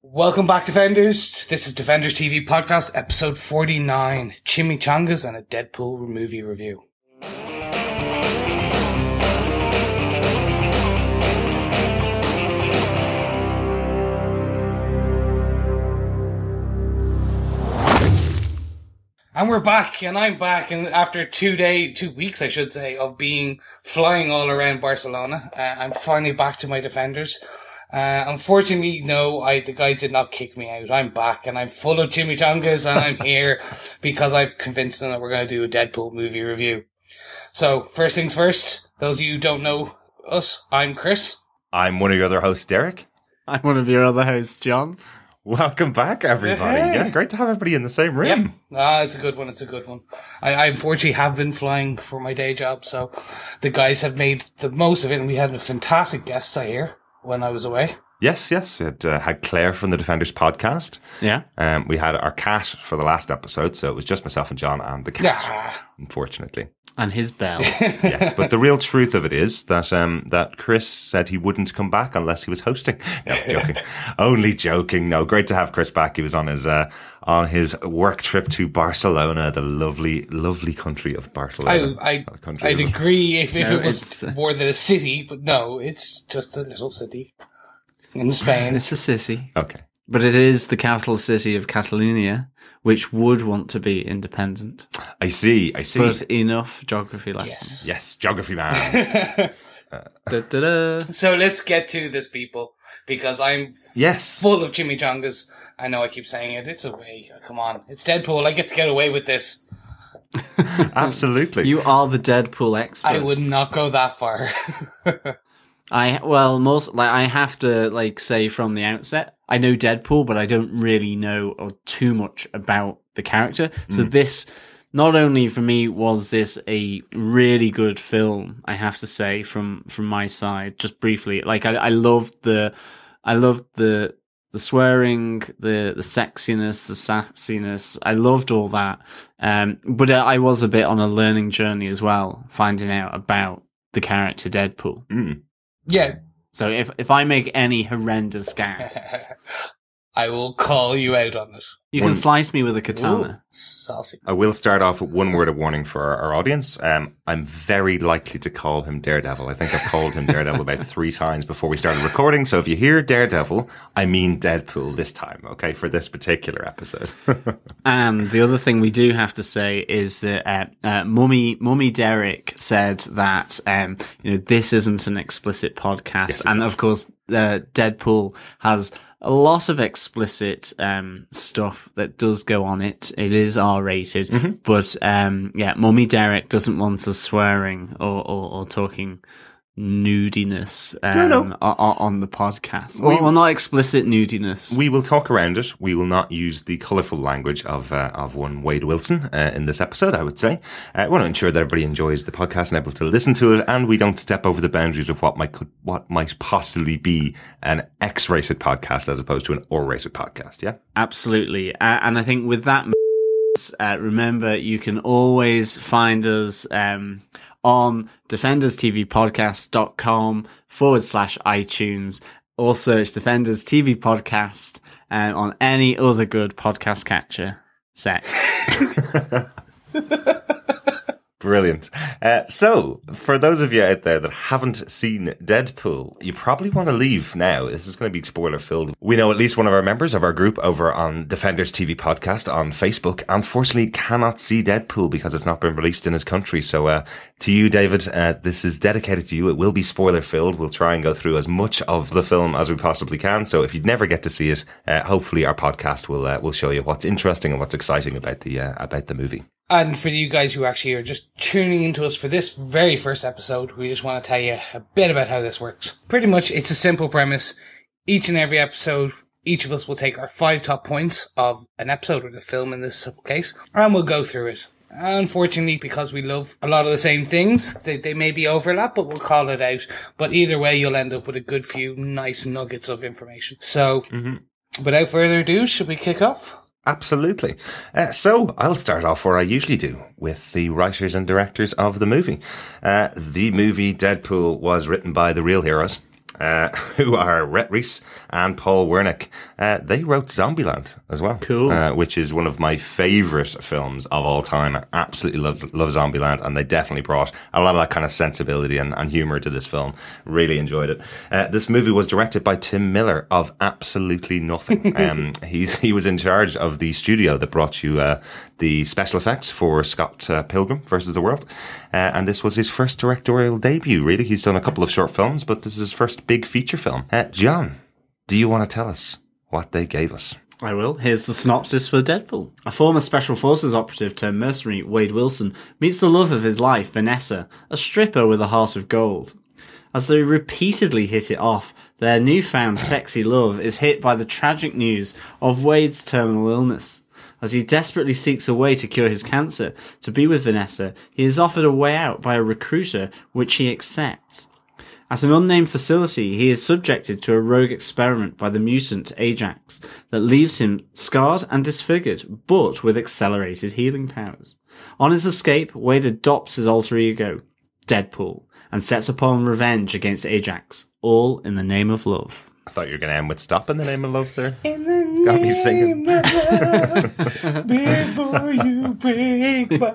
Welcome back, Defenders. This is Defenders TV Podcast, episode 49, Chimichangas and a Deadpool movie review. And we're back, and I'm back, and after 2 weeks, I should say, of flying all around Barcelona, I'm finally back to my Defenders. Unfortunately, no, the guys did not kick me out. I'm back, and I'm full of chimichangas, and I'm here because I've convinced them that we're going to do a Deadpool movie review. So, first things first, those of you who don't know us, I'm Chris. I'm one of your other hosts, Derek. I'm one of your other hosts, John. Welcome back, everybody. Hey. Yeah, great to have everybody in the same room. Yep. It's a good one. I unfortunately have been flying for my day job, so the guys have made the most of it, and we had a fantastic guest, I hear, when I was away. Yes. We had Claire from the Defenders podcast. Yeah. We had our cat for the last episode, so it was just myself and John and the cat, unfortunately. And his bell. Yes, but the real truth of it is that that Chris said he wouldn't come back unless he was hosting. No, joking. Only joking. No, great to have Chris back. He was on his work trip to Barcelona, the lovely country of Barcelona. I'd agree if it was more than a city, but no, it's just a little city in Spain. It's a city. Okay. But it is the capital city of Catalonia, which would want to be independent. I see. But enough geography lessons. Yes, geography man. So let's get to this, people, because I'm full of chimichangas. I know I keep saying it. It's away. Come on. It's Deadpool. I get to get away with this. Absolutely. You are the Deadpool expert. I would not go that far. I have to say from the outset, I know Deadpool, but I don't really know too much about the character. So this, not only for me was this a really good film, I have to say from my side, just briefly. I loved the swearing, the sexiness, the sassiness. I loved all that. But I was a bit on a learning journey as well, finding out about the character Deadpool. Mm. Yeah. So if I make any horrendous gags, I will call you out on it. you can slice me with a katana. Ooh, saucy. I will start off with one word of warning for our audience. I'm very likely to call him Daredevil. I think I've called him Daredevil about 3 times before we started recording. So if you hear Daredevil, I mean Deadpool this time, okay, for this particular episode. And the other thing we do have to say is that Mummy Derek said that this isn't an explicit podcast, Yes, and of course Deadpool has a lot of explicit stuff that does go on it. It is R-rated, but Mummy Derek doesn't want us swearing or talking nudiness on the podcast. Well, not explicit nudiness. We will talk around it. We will not use the colourful language of one Wade Wilson in this episode, I would say. I want to ensure that everybody enjoys the podcast and able to listen to it, and we don't step over the boundaries of what might possibly be an X-rated podcast as opposed to an R-rated podcast, yeah? Absolutely. And I think with that, remember, you can always find us on defenderstvpodcast.com/iTunes, or search Defenders TV Podcast on any other good podcast catcher set. Brilliant. So, for those of you out there that haven't seen Deadpool, you probably want to leave now. This is going to be spoiler-filled. We know at least one of our members of our group over on Defenders TV Podcast on Facebook, unfortunately cannot see Deadpool because it's not been released in his country. So, to you, David, this is dedicated to you. It will be spoiler-filled. We'll try and go through as much of the film as we possibly can. So, if you never get to see it, hopefully our podcast will show you what's interesting and what's exciting about the movie. And for you guys who actually are just tuning into us for this very first episode, we just want to tell you a bit about how this works. Pretty much, it's a simple premise. Each and every episode, each of us will take our 5 top points of an episode, or the film in this case, and we'll go through it. Unfortunately, because we love a lot of the same things, they may be overlap, but we'll call it out. But either way, you'll end up with a good few nice nuggets of information. So, without further ado, should we kick off? Absolutely. So I'll start off where I usually do, with the writers and directors of the movie. The movie Deadpool was written by the real heroes. who are Rhett Reese and Paul Wernick. They wrote Zombieland as well. Cool. Which is one of my favourite films of all time. I absolutely love Zombieland, and they definitely brought a lot of that kind of sensibility and humour to this film. Really enjoyed it. This movie was directed by Tim Miller of absolutely nothing. He was in charge of the studio that brought you the special effects for Scott Pilgrim versus the World. And this was his first directorial debut, really. He's done a couple of short films, but this is his first big feature film. John, do you want to tell us what they gave us? I will. Here's the synopsis for Deadpool. A former Special Forces operative turned mercenary, Wade Wilson, meets the love of his life, Vanessa, a stripper with a heart of gold. As they repeatedly hit it off, their newfound sexy love is hit by the tragic news of Wade's terminal illness. As he desperately seeks a way to cure his cancer, to be with Vanessa, he is offered a way out by a recruiter, which he accepts. At an unnamed facility, he is subjected to a rogue experiment by the mutant Ajax that leaves him scarred and disfigured, but with accelerated healing powers. On his escape, Wade adopts his alter ego, Deadpool, and sets upon revenge against Ajax, all in the name of love. I thought you were going to end with "Stop in the Name of Love" there. In the Gotta be singing. name of love, before you break my...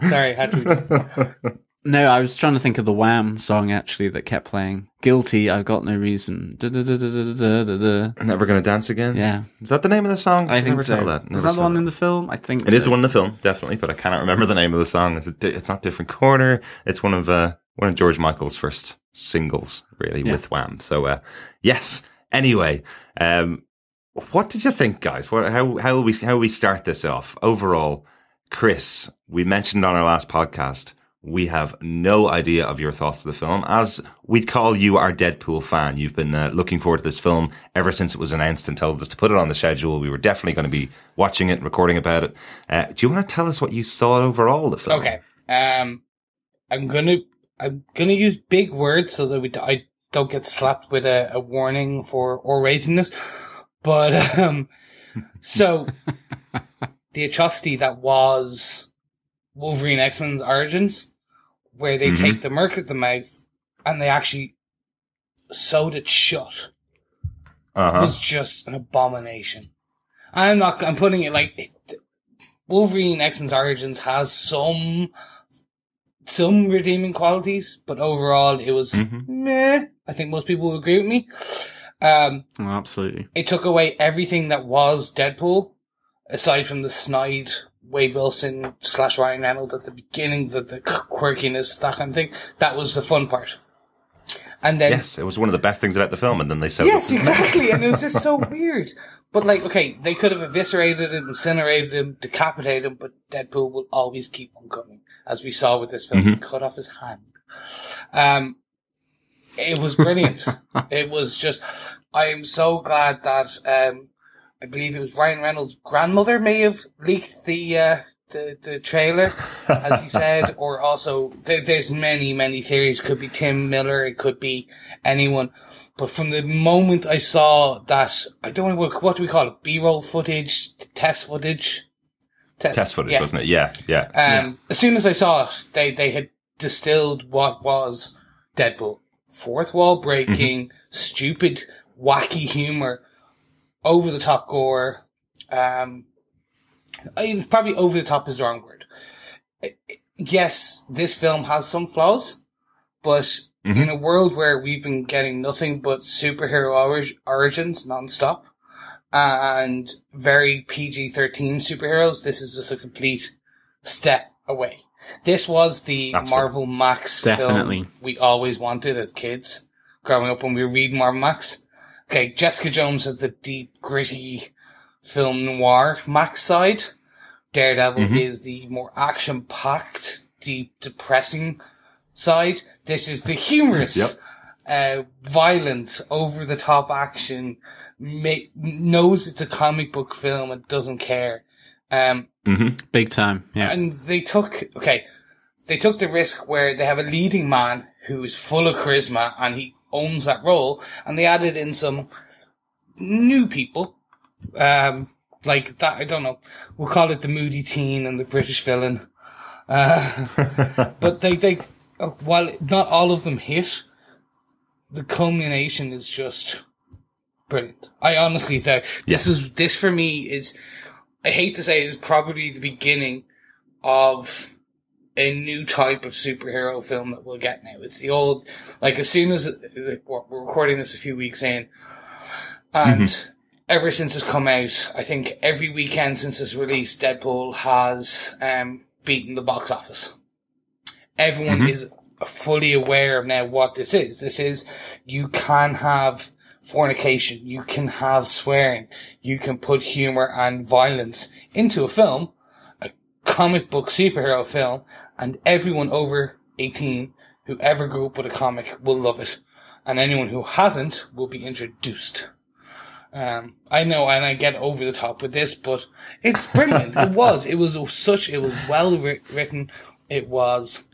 Sorry, had to... No, I was trying to think of the Wham song, actually, that kept playing. Guilty, I've got no reason. Da-da-da-da-da-da-da. Never Gonna Dance Again? Yeah. Is that the name of the song? I think Never so. tell that. Is Never that the tell one that. in the film? I think It is the one in the film, definitely, but I cannot remember the name of the song. It's not Different Corner. It's one of George Michael's first singles, really, with Wham. So, yes. Anyway, what did you think, guys? How will we start this off? Overall, Chris, we mentioned on our last podcast, we have no idea of your thoughts of the film. As we'd call you our Deadpool fan, you've been looking forward to this film ever since it was announced and told us to put it on the schedule. We were definitely going to be watching it and recording about it. Do you want to tell us what you thought overall of the film? Okay. I'm gonna use big words so that I don't get slapped with a warning for R ratingness. But so the atrocity that was Wolverine X-Men's Origins, where they take the merc at the mouth and they actually sewed it shut, was just an abomination. I'm putting it like Wolverine X-Men's Origins has some redeeming qualities, but overall it was meh. I think most people would agree with me. Absolutely. It took away everything that was Deadpool, aside from the snide Wade Wilson / Ryan Reynolds at the beginning, the quirkiness, that kind of thing. That was the fun part. And then yes, it was one of the best things about the film, and then they sewed yes, it. exactly, and it was just so weird. But like, okay, they could have eviscerated him, incinerated him, decapitated him, but Deadpool will always keep on coming, as we saw with this film. He cut off his hand. It was brilliant. It was just, I am so glad that, I believe it was Ryan Reynolds' grandmother may have leaked the trailer, as he said, or also, there's many theories. It could be Tim Miller, it could be anyone. But from the moment I saw that, I don't know, what do we call it? B-roll footage? Test footage? Test footage, wasn't it? Yeah. As soon as I saw it, they had distilled what was Deadpool. Fourth wall breaking, stupid, wacky humor, over the top gore. Probably over the top is the wrong word. Yes, this film has some flaws, but in a world where we've been getting nothing but superhero origins non-stop and very PG-13 superheroes, this is just a complete step away. This was the Marvel Max film we always wanted as kids, growing up when we were reading Marvel Max. Okay, Jessica Jones has the deep, gritty film noir Max side. Daredevil is the more action-packed, deep, depressing side. This is the humorous, violent, over-the-top action, knows it's a comic book film and doesn't care. Big time, yeah. And they took the risk where they have a leading man who is full of charisma and he owns that role, and they added in some new people, like that, I don't know, we'll call it the moody teen and the British villain. But they, while not all of them hit, the culmination is just brilliant. I honestly think this for me is, I hate to say it, is probably the beginning of a new type of superhero film that we'll get now. It's the old, like, as soon as, we're recording this a few weeks in, and ever since it's come out, I think every weekend since its release, Deadpool has beaten the box office. Everyone is fully aware of now what this is. This is, you can have fornication, you can have swearing, you can put humor and violence into a film, a comic book superhero film, and everyone over 18 who ever grew up with a comic will love it. And anyone who hasn't will be introduced. I know, and I get over the top with this, but it's brilliant. It was well written. It was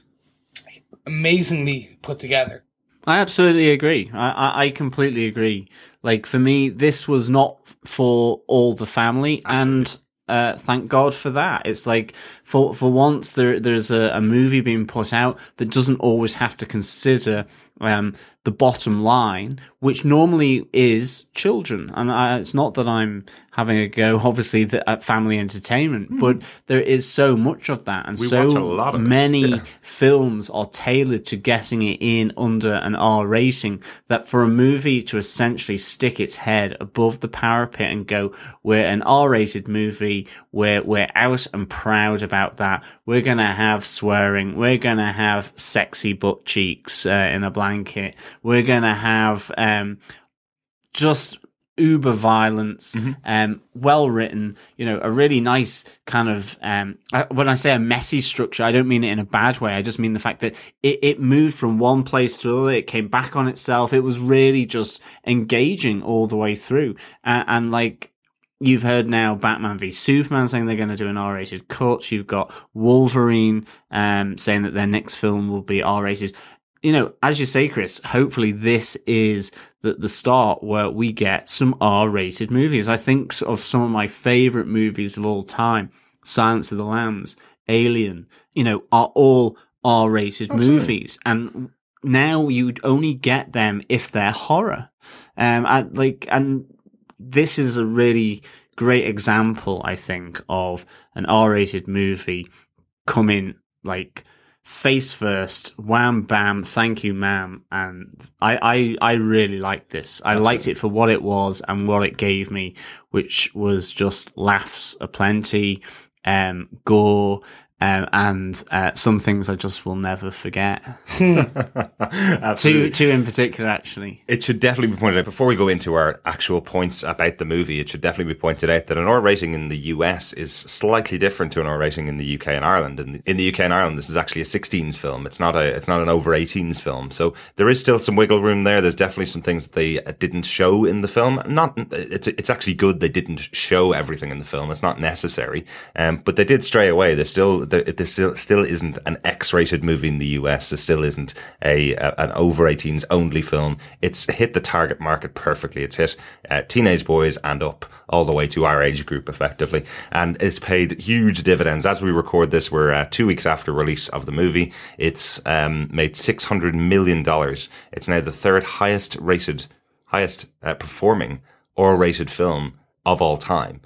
amazingly put together. I absolutely agree. I completely agree. Like, for me, this was not for all the family, and thank God for that. It's like, for once, there's a movie being put out that doesn't always have to consider the bottom line, which normally is children. And it's not that I'm having a go, obviously, at family entertainment, but there is so much of that, and so many films are tailored to getting it in under an R rating, that for a movie to essentially stick its head above the parapet and go, we're an R-rated movie, we're out and proud about that, we're gonna have swearing, we're gonna have sexy butt cheeks in a blanket, we're gonna have just uber violence, well written, a really nice kind of, when I say a messy structure, I don't mean it in a bad way. I just mean the fact that it moved from one place to another. It came back on itself. It was really just engaging all the way through. And like, you've heard now Batman v Superman saying they're going to do an R-rated cut. You've got Wolverine, saying that their next film will be R-rated. As you say, Chris, hopefully this is the start where we get some R-rated movies. I think of some of my favorite movies of all time, Silence of the Lambs, Alien, are all R-rated movies. And now you'd only get them if they're horror. And this is a really great example, I think, of an R-rated movie coming, like, face first, wham bam, thank you ma'am. And I really liked this. I liked it for what it was and what it gave me, which was just laughs aplenty, gore, and some things I just will never forget. Two in particular, actually. It should definitely be pointed out, before we go into our actual points about the movie, it should definitely be pointed out that an R rating in the US is slightly different to an R rating in the UK and Ireland. In the UK and Ireland, this is actually a 16s film. It's not an over 18s film. So there is still some wiggle room there. There's definitely some things that they didn't show in the film. It's actually good they didn't show everything in the film. It's not necessary. But they did stray away. This still isn't an X-rated movie in the US. This still isn't an over 18s only film. It's hit the target market perfectly. It's hit teenage boys and up, all the way to our age group, effectively. And it's paid huge dividends. As we record this, we're 2 weeks after release of the movie. It's made $600 million. It's now the third highest performing R-rated film of all time.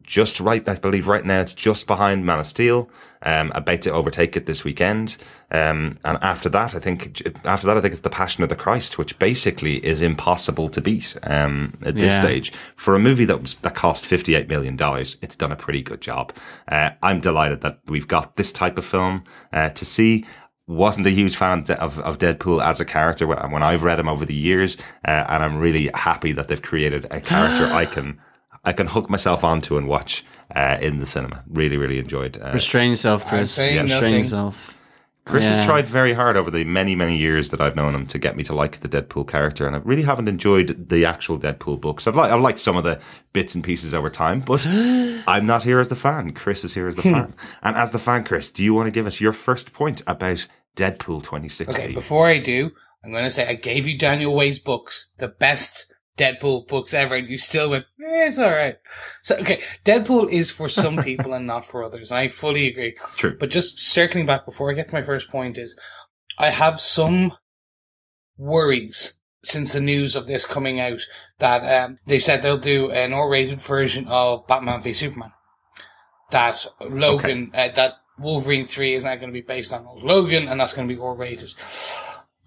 Just right, I believe right now it's just behind Man of Steel, about to overtake it this weekend. And after that, I think it's The Passion of the Christ, which basically is impossible to beat at this stage. For a movie that cost $58 million, it's done a pretty good job. I'm delighted that we've got this type of film to see. Wasn't a huge fan of Deadpool as a character when I've read him over the years, and I'm really happy that they've created a character I can hook myself onto and watch in the cinema. Really, really enjoyed. Restrain yourself, Chris. Restrain yourself. Chris has tried very hard over the many, many years that I've known him to get me to like the Deadpool character, and I really haven't enjoyed the actual Deadpool books. I've liked some of the bits and pieces over time, but I'm not here as the fan. Chris is here as the fan. And as the fan, Chris, do you want to give us your first point about Deadpool 2016? Okay, before I do, I'm going to say I gave you Daniel Way's books, the best Deadpool books ever, and you still went, it's alright. So, okay, Deadpool is for some people and not for others, and I fully agree. True. But just circling back before I get to my first point is, I have some worries since the news of this coming out, that they've said they'll do an R-rated version of Batman v Superman. That Logan, that Wolverine 3 is now going to be based on Logan, and that's going to be R-rated.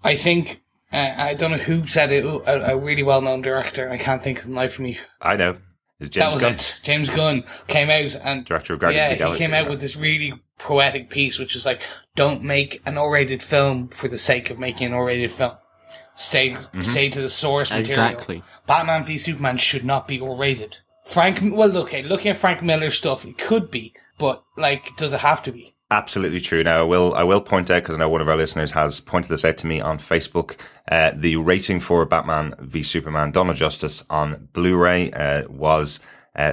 I think, I don't know who said it, a really well-known director, I can't think of the life of me. I know. It's James Gunn. It. James Gunn came out and... Director of Guardians of the Galaxy. He came out with this really poetic piece, which is like, don't make an R-rated film for the sake of making an R-rated film. Stay to the source material. Exactly. Batman v Superman should not be R-rated. Looking at Frank Miller's stuff, it could be, but, like, does it have to be? Absolutely true. Now, I will point out, because I know one of our listeners has pointed this out to me on Facebook, the rating for Batman v Superman Dawn of Justice on Blu-ray was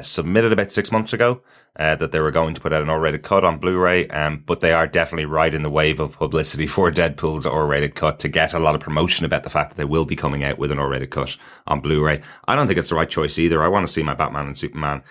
submitted about 6 months ago, that they were going to put out an R-rated cut on Blu-ray, but they are definitely riding the wave of publicity for Deadpool's R-rated cut to get a lot of promotion about the fact that they will be coming out with an R-rated cut on Blu-ray. I don't think it's the right choice either. I want to see my Batman and Superman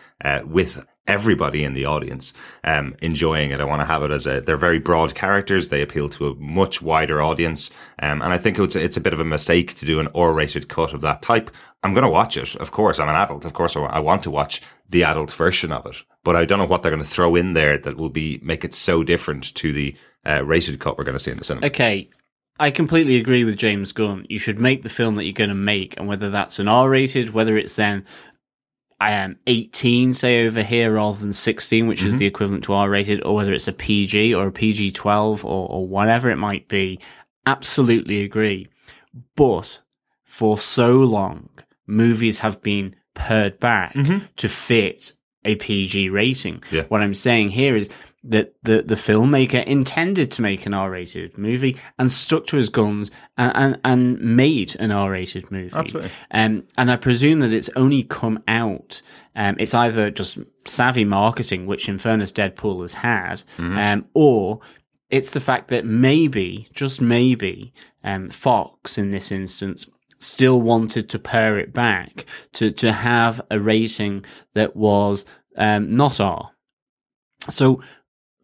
with everybody in the audience enjoying it. I want to have it as they're very broad characters. They appeal to a much wider audience. And I think it's a bit of a mistake to do an R-rated cut of that type. I'm going to watch it. Of course, I'm an adult. Of course, I want to watch the adult version of it. But I don't know what they're going to throw in there that will make it so different to the rated cut we're going to see in the cinema. Okay. I completely agree with James Gunn. You should make the film that you're going to make, and whether that's an R-rated, whether it's then 18, say, over here, rather than 16, which is the equivalent to R-rated, or whether it's a PG or a PG-12 or whatever it might be, absolutely agree. But for so long, movies have been pared back to fit a PG rating. Yeah. What I'm saying here is that the filmmaker intended to make an R-rated movie and stuck to his guns and made an R-rated movie. Absolutely. And I presume that it's only come out. It's either just savvy marketing, which in fairness Deadpool has had, or it's the fact that maybe, just maybe, Fox in this instance still wanted to pare it back to have a rating that was not R. So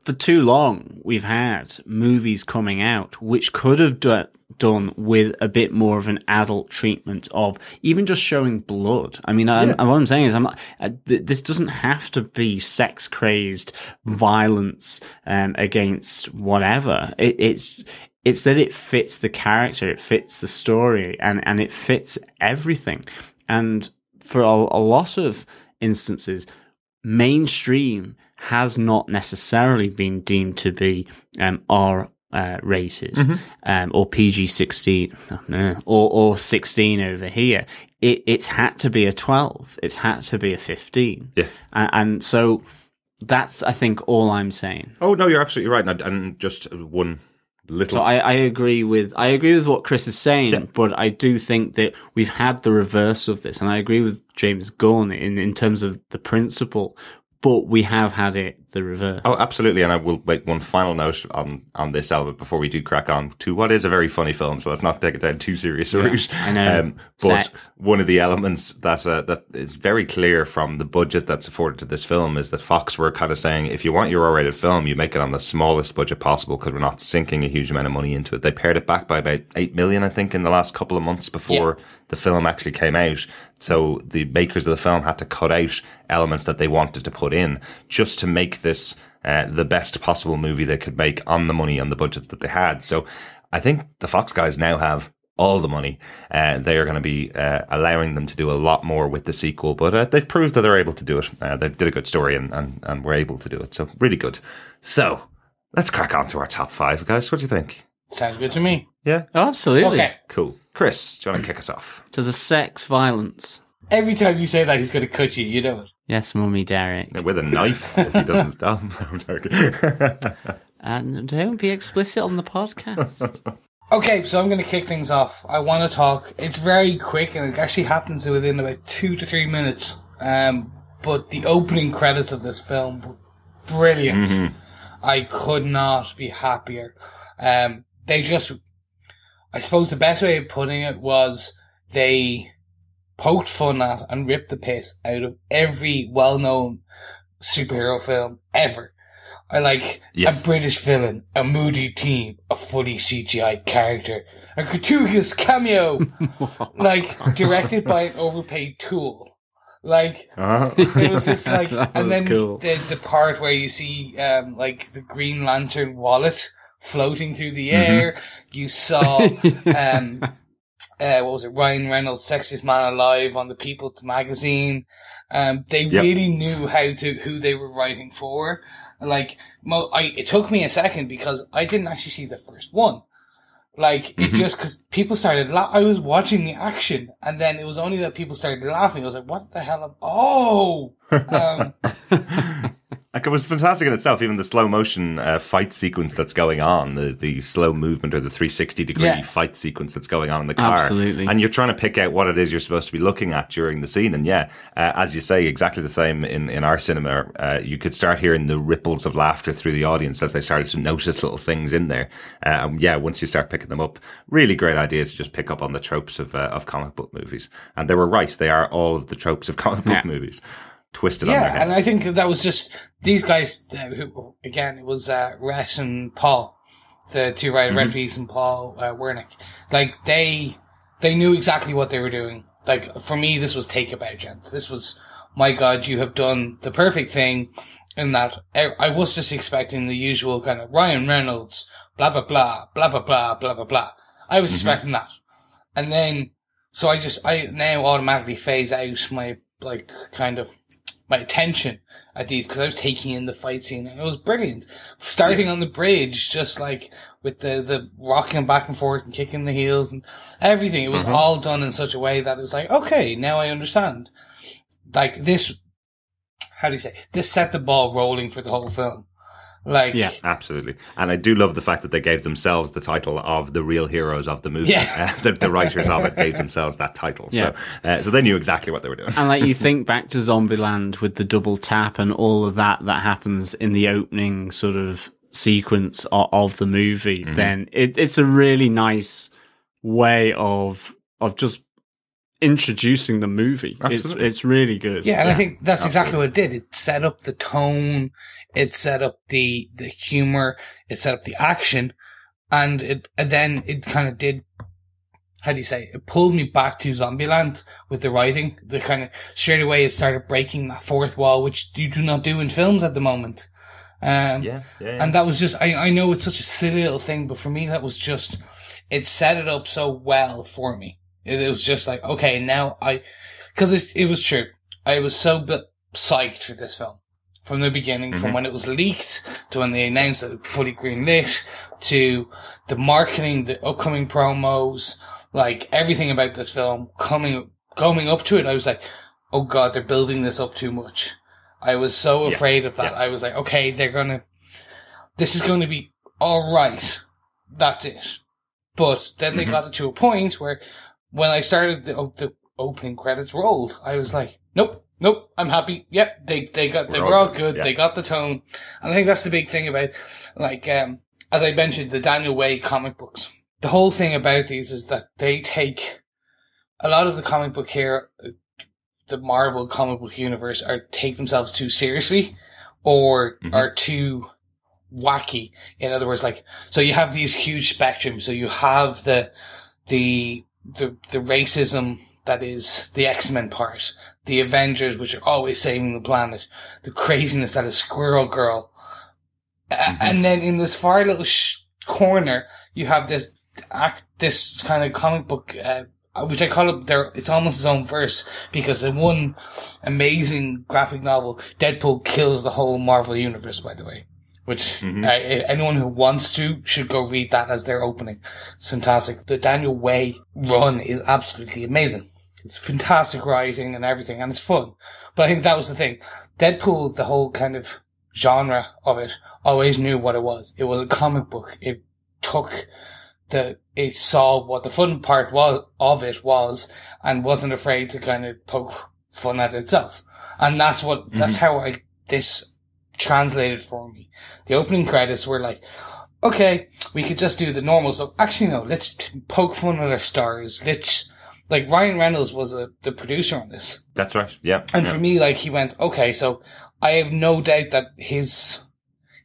for too long, we've had movies coming out which could have done with a bit more of an adult treatment of even just showing blood. I mean, what I'm saying is, this doesn't have to be sex crazed violence against whatever. It's that it fits the character, it fits the story, and it fits everything. And for a lot of instances, mainstream has not necessarily been deemed to be R rated or PG-16 or 16 over here. It's had to be a 12. It's had to be a 15. Yeah. And so that's, I think, all I'm saying. Oh, no, you're absolutely right. And just one little... So I agree with what Chris is saying, but I do think that we've had the reverse of this, and I agree with James Gunn in terms of the principle, but we have had it the reverse. Oh, absolutely. And I will make one final note on this element before we do crack on to what is a very funny film. So let's not take it down too serious a route. I know. But Sex. One of the elements that is very clear from the budget that's afforded to this film is that Fox were kind of saying, if you want your R-rated film, you make it on the smallest budget possible because we're not sinking a huge amount of money into it. They pared it back by about 8 million, I think, in the last couple of months before the film actually came out. So the makers of the film had to cut out elements that they wanted to put in just to make this the best possible movie they could make on the money, on the budget that they had. So I think the Fox guys now have all the money. They are going to be allowing them to do a lot more with the sequel, but they've proved that they're able to do it. They did a good story and were able to do it. So really good. So let's crack on to our top 5, guys. What do you think? Sounds good to me. Yeah? Oh, absolutely. Okay. Cool. Chris, do you want to kick us off? To the sex violence. Every time you say that, he's going to cut you. You know it. Yes, Mummy Derek. With a knife, if he doesn't stop. I'm joking. And don't be explicit on the podcast. Okay, so I'm going to kick things off. I want to talk. It's very quick, and it actually happens within about 2 to 3 minutes. But the opening credits of this film were brilliant. Mm-hmm. I could not be happier. They just, I suppose the best way of putting it was they poked fun at and ripped the piss out of every well-known superhero film ever. I like a British villain, a moody teen, a fully CGI character, a gratuitous cameo, like directed by an overpaid tool. Like it was just like, and then cool. the part where you see like the Green Lantern wallet floating through the air. You saw what was it? Ryan Reynolds' Sexiest Man Alive on the People magazine. They really knew who they were writing for. Like, it took me a second because I didn't actually see the first one. Like, it just, cause people started I was watching the action and then it was only that people started laughing. I was like, what the hell? Like, it was fantastic in itself, even the slow motion fight sequence that's going on, the slow movement or the 360-degree fight sequence that's going on in the car. Absolutely. And you're trying to pick out what it is you're supposed to be looking at during the scene. And as you say, exactly the same in our cinema. You could start hearing the ripples of laughter through the audience as they started to notice little things in there. Once you start picking them up, really great idea to just pick up on the tropes of comic book movies. And they were right. They are all of the tropes of comic book movies. Twisted on their head. And I think that was just these guys who, again, it was Rhett and Paul, the two writers, Red Reese and Paul Wernick. Like, they knew exactly what they were doing. Like, for me, this was take a bow, gents. This was, my God, you have done the perfect thing in that I was just expecting the usual kind of Ryan Reynolds, blah, blah, blah, blah, blah, blah, blah, blah, blah. I was expecting that. And then, so I now automatically phase out my, like, kind of, my attention at these because I was taking in the fight scene and it was brilliant. Starting on the bridge, just like with the rocking back and forth and kicking the heels and everything. It was all done in such a way that it was like, okay, now I understand. Like this, how do you say? This set the ball rolling for the whole film. Like, yeah, absolutely. And I do love the fact that they gave themselves the title of the real heroes of the movie. Yeah. The writers of it gave themselves that title. Yeah. So they knew exactly what they were doing. And like you think back to Zombieland with the double tap and all of that happens in the opening sort of sequence of the movie, then it's a really nice way of just introducing the movie. It's really good. Yeah, and I think that's exactly what it did. It set up the tone, it set up the humor, it set up the action, and then it kind of did, how do you say, it pulled me back to Zombieland with the writing. The kind of straight away it started breaking that fourth wall, which you do not do in films at the moment. And that was just, I know it's such a silly little thing, but for me that was just, it set it up so well for me. It was just like, okay, now because it was true. I was so psyched for this film. From the beginning, from when it was leaked, to when they announced that it was fully greenlit, to the marketing, the upcoming promos, like everything about this film going up to it, I was like, oh God, they're building this up too much. I was so afraid of that. I was like, okay, this is going to be alright. That's it. But then they got it to a point where when I started the opening credits rolled, I was like, nope, I'm happy. Yep, they were all good. Yeah. They got the tone. And I think that's the big thing about, like, as I mentioned, the Daniel Way comic books. The whole thing about these is that they take a lot of the comic book here, the Marvel comic book universe, take themselves too seriously or are too wacky. In other words, like, so you have these huge spectrums. So you have the racism that is the X-Men part, the Avengers, which are always saving the planet, the craziness that is Squirrel Girl. And then in this far little corner, you have this kind of comic book, which I call it it's almost its own verse, because in one amazing graphic novel, Deadpool kills the whole Marvel universe, by the way. Which, anyone who wants to should go read that as their opening. It's fantastic. The Daniel Way run is absolutely amazing. It's fantastic writing and everything, and it's fun. But I think that was the thing. Deadpool, the whole kind of genre of it, always knew what it was. It was a comic book. It saw what the fun part of it was, and wasn't afraid to kind of poke fun at itself. And that's how this translated for me. The opening credits were like, okay, we could just do the normal stuff. Actually, no, let's poke fun at our stars. Like, Ryan Reynolds was the producer on this. That's right, yeah. And for me, like, he went, okay, so I have no doubt that his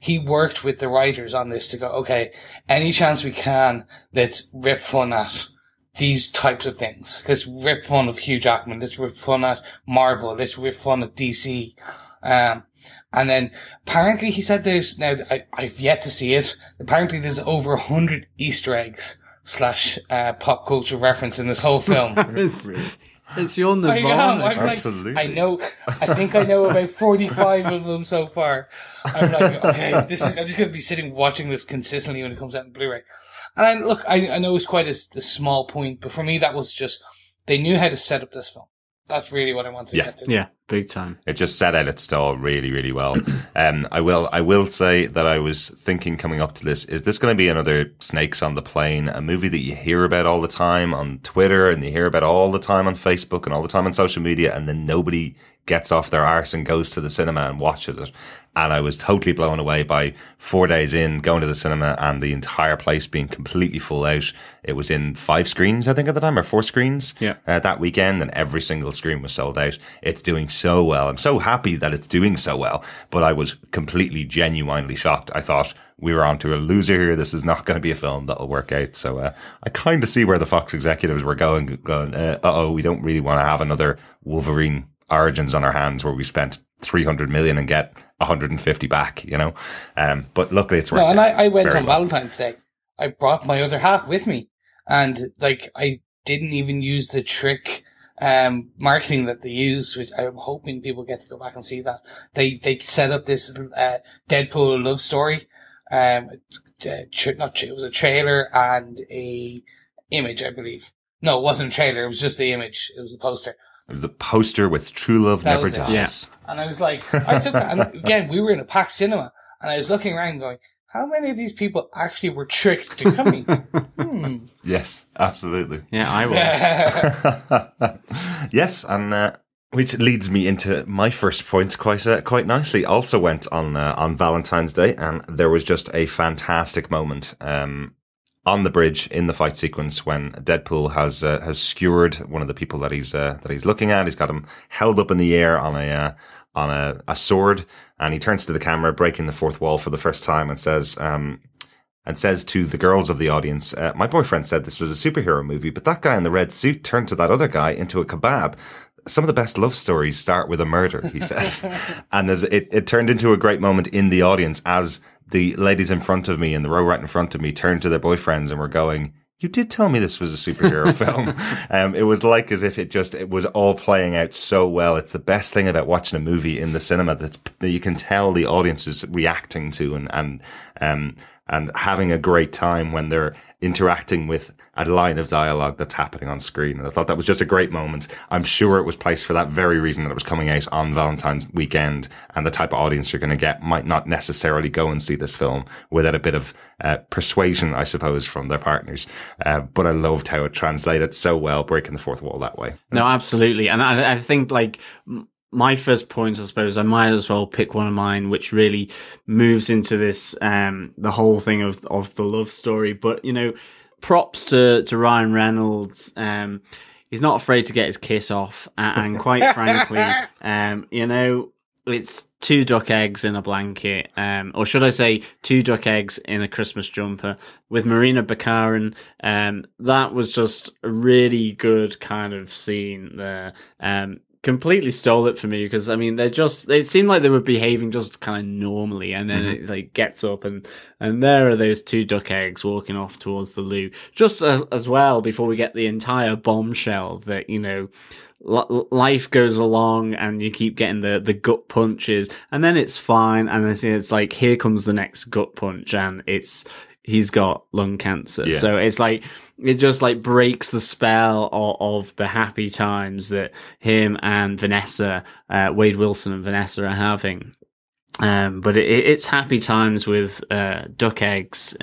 he worked with the writers on this to go, okay, any chance we can, let's rip fun at these types of things. Let's rip fun of Hugh Jackman. Let's rip fun at Marvel. Let's rip fun at DC. And then apparently he said now I've yet to see it. Apparently there's over 100 Easter eggs / pop culture reference in this whole film. It's your Nirvana. Absolutely. I think I know about 45 of them so far. I'm like, okay, I'm just going to be sitting watching this consistently when it comes out in Blu-ray. And look, I know it's quite a small point, but for me that was just, they knew how to set up this film. That's really what I wanted to get to. Yeah, big time. It just set out its stall really, really well. I will say that I was thinking coming up to this, is this going to be another Snakes on the Plane, a movie that you hear about all the time on Twitter and you hear about all the time on Facebook and all the time on social media, and then nobody gets off their arse and goes to the cinema and watches it? And I was totally blown away by 4 days in going to the cinema and the entire place being completely full out. It was in 5 screens, I think, at the time, or 4 screens that weekend, and every single screen was sold out. It's doing so well. I'm so happy that it's doing so well, but I was completely, genuinely shocked. I thought we were onto a loser here. This is not going to be a film that'll work out. So I kind of see where the Fox executives were going, we don't really want to have another Wolverine Origins on our hands where we spent 300 million and get 150 back, you know. But luckily it's worked. No, and I went on well. Valentine's Day. I brought my other half with me, and I didn't even use the trick marketing that they use, which I'm hoping people get to go back and see that. They set up this Deadpool love story. It was a trailer and a image, I believe. No, it wasn't a trailer. It was just the image. It was a poster. The poster with True Love Never Dies. Yes. And I was like, I took that. And again, we were in a packed cinema, and I was looking around going, how many of these people actually were tricked to coming? Yes, absolutely. Yeah, I was. Yes, and which leads me into my first point quite nicely. Also went on Valentine's Day, and there was just a fantastic moment on the bridge in the fight sequence when Deadpool has skewered one of the people that he's looking at. He's got him held up in the air on a sword, and he turns to the camera, breaking the fourth wall for the first time, and says to the girls of the audience, "My boyfriend said this was a superhero movie, but that guy in the red suit turned to that other guy into a kebab. Some of the best love stories start with a murder," he says. And it turned into a great moment in the audience as the ladies in front of me, in the row right in front of me, turned to their boyfriends and were going, "You did tell me this was a superhero film." It was like as if it was all playing out so well. It's the best thing about watching a movie in the cinema that you can tell the audience is reacting to and having a great time when they're interacting with a line of dialogue that's happening on screen. And I thought that was just a great moment. I'm sure it was placed for that very reason, that it was coming out on Valentine's weekend, and the type of audience you're going to get might not necessarily go and see this film without a bit of persuasion, I suppose, from their partners. But I loved how it translated so well, breaking the fourth wall that way. No, absolutely. And I think, like, my first point, I suppose, I might as well pick one of mine, which really moves into this, the whole thing of the love story. But, you know, props to Ryan Reynolds. He's not afraid to get his kiss off. And quite frankly, you know, it's 2 duck eggs in a blanket, or should I say 2 duck eggs in a Christmas jumper with Marina Baccarin. That was just a really good kind of scene there. Completely stole it for me, because I mean it seemed like they were behaving just kind of normally, and then it like gets up and there are those 2 duck eggs walking off towards the loo, just as well, before we get the entire bombshell that, you know, life goes along and you keep getting the gut punches, and then it's fine, and it's like, here comes the next gut punch, and he's got lung cancer. Yeah. So it's like, it just like breaks the spell of the happy times that him and Vanessa, Wade Wilson and Vanessa are having. But it's happy times with duck eggs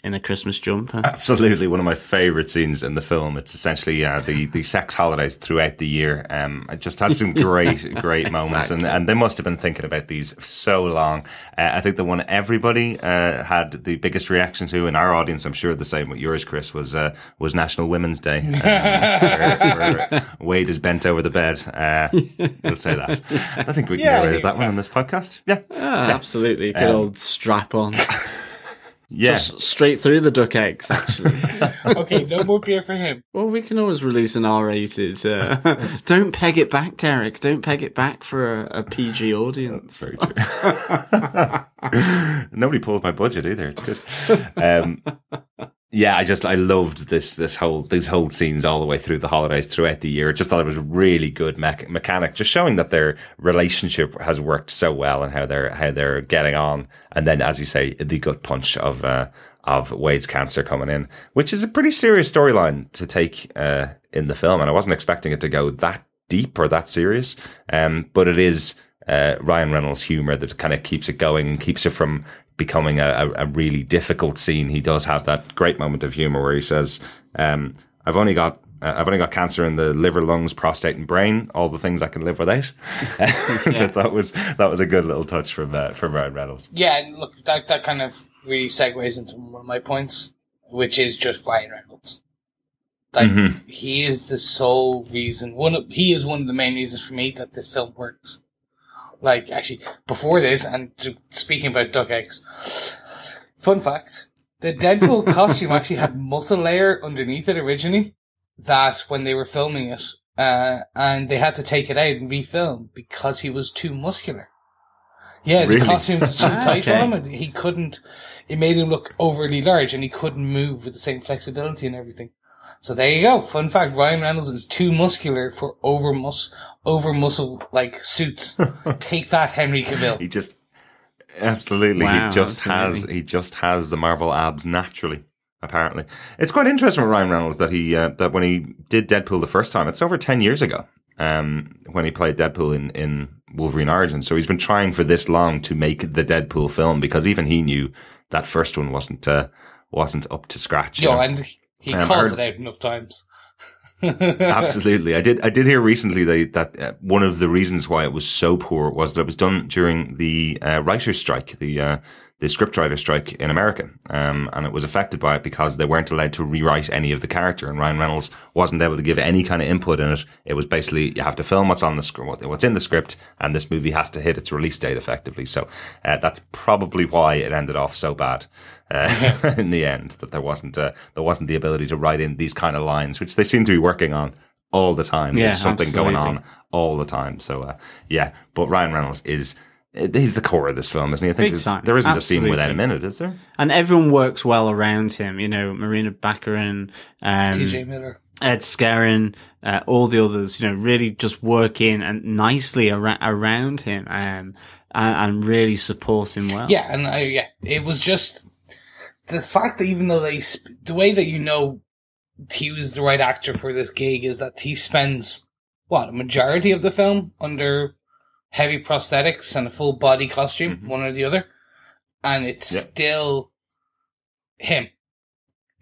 in a Christmas jumper. Absolutely, one of my favourite scenes in the film. It's essentially the sex holidays throughout the year. It just has some great moments, and they must have been thinking about these so long. I think the one everybody had the biggest reaction to in our audience, I'm sure the same with yours, Chris, was National Women's Day, where Wade is bent over the bed. We'll say that. I think we can get rid of that one on this podcast. Yeah, absolutely. Good old strap on. Yeah. Just straight through the duck eggs, actually. Okay, no more beer for him. Well, we can always release an R-rated. Don't peg it back, Derek. Don't peg it back for a PG audience. Very true. Nobody pulled my budget either. It's good. Yeah, I loved these whole scenes all the way through the holidays, throughout the year. I just thought it was a really good mechanic, just showing that their relationship has worked so well and how they're getting on. And then, as you say, the gut punch of Wade's cancer coming in, which is a pretty serious storyline to take in the film. And I wasn't expecting it to go that deep or that serious. But it is Ryan Reynolds' humor that kind of keeps it going and keeps it from becoming a really difficult scene. He does have that great moment of humor where he says, I've only got cancer in the liver, lungs, prostate, and brain. All the things I can live without. Which I thought was a good little touch from Ryan Reynolds. Yeah, and look, that kind of really segues into one of my points, which is just Ryan Reynolds. Like, he is the sole reason. He is one of the main reasons for me that this film works. Like, actually, before this, and speaking about duck eggs, fun fact, the Deadpool costume actually had muscle layer underneath it originally, that when they were filming it, and they had to take it out and refilm because he was too muscular. Yeah, really? The costume was too tight for him, and it made him look overly large, and he couldn't move with the same flexibility and everything. So there you go. Fun fact, Ryan Reynolds is too muscular for over muscle like suits. Take that, Henry Cavill. He just has the Marvel abs naturally. Apparently, it's quite interesting with Ryan Reynolds that that when he did Deadpool the first time, it's over 10 years ago. When he played Deadpool in Wolverine Origins, so he's been trying for this long to make the Deadpool film, because even he knew that first one wasn't up to scratch. Yeah, and he calls it out enough times. Absolutely. I did hear recently that one of the reasons why it was so poor was that it was done during the writer's strike, the scriptwriter strike in America. And it was affected by it because they weren't allowed to rewrite any of the character, and Ryan Reynolds wasn't able to give any kind of input in it. It was basically, you have to film what's on the script, what's in the script, and this movie has to hit its release date effectively. So that's probably why it ended off so bad in the end, that there wasn't the ability to write in these kind of lines, which they seem to be working on all the time. Yeah, there's something absolutely going on all the time. So but Ryan Reynolds he's the core of this film, isn't he? I think there isn't a scene without him in it, is there? And everyone works well around him. You know, Marina Baccarin, TJ Miller, Ed Scarron, all the others. You know, really just work in and nicely around him, and really support him well. Yeah, and it was just the fact that even though the way that he was the right actor for this gig is that he spends a majority of the film under heavy prosthetics and a full body costume, one or the other, and it's still him.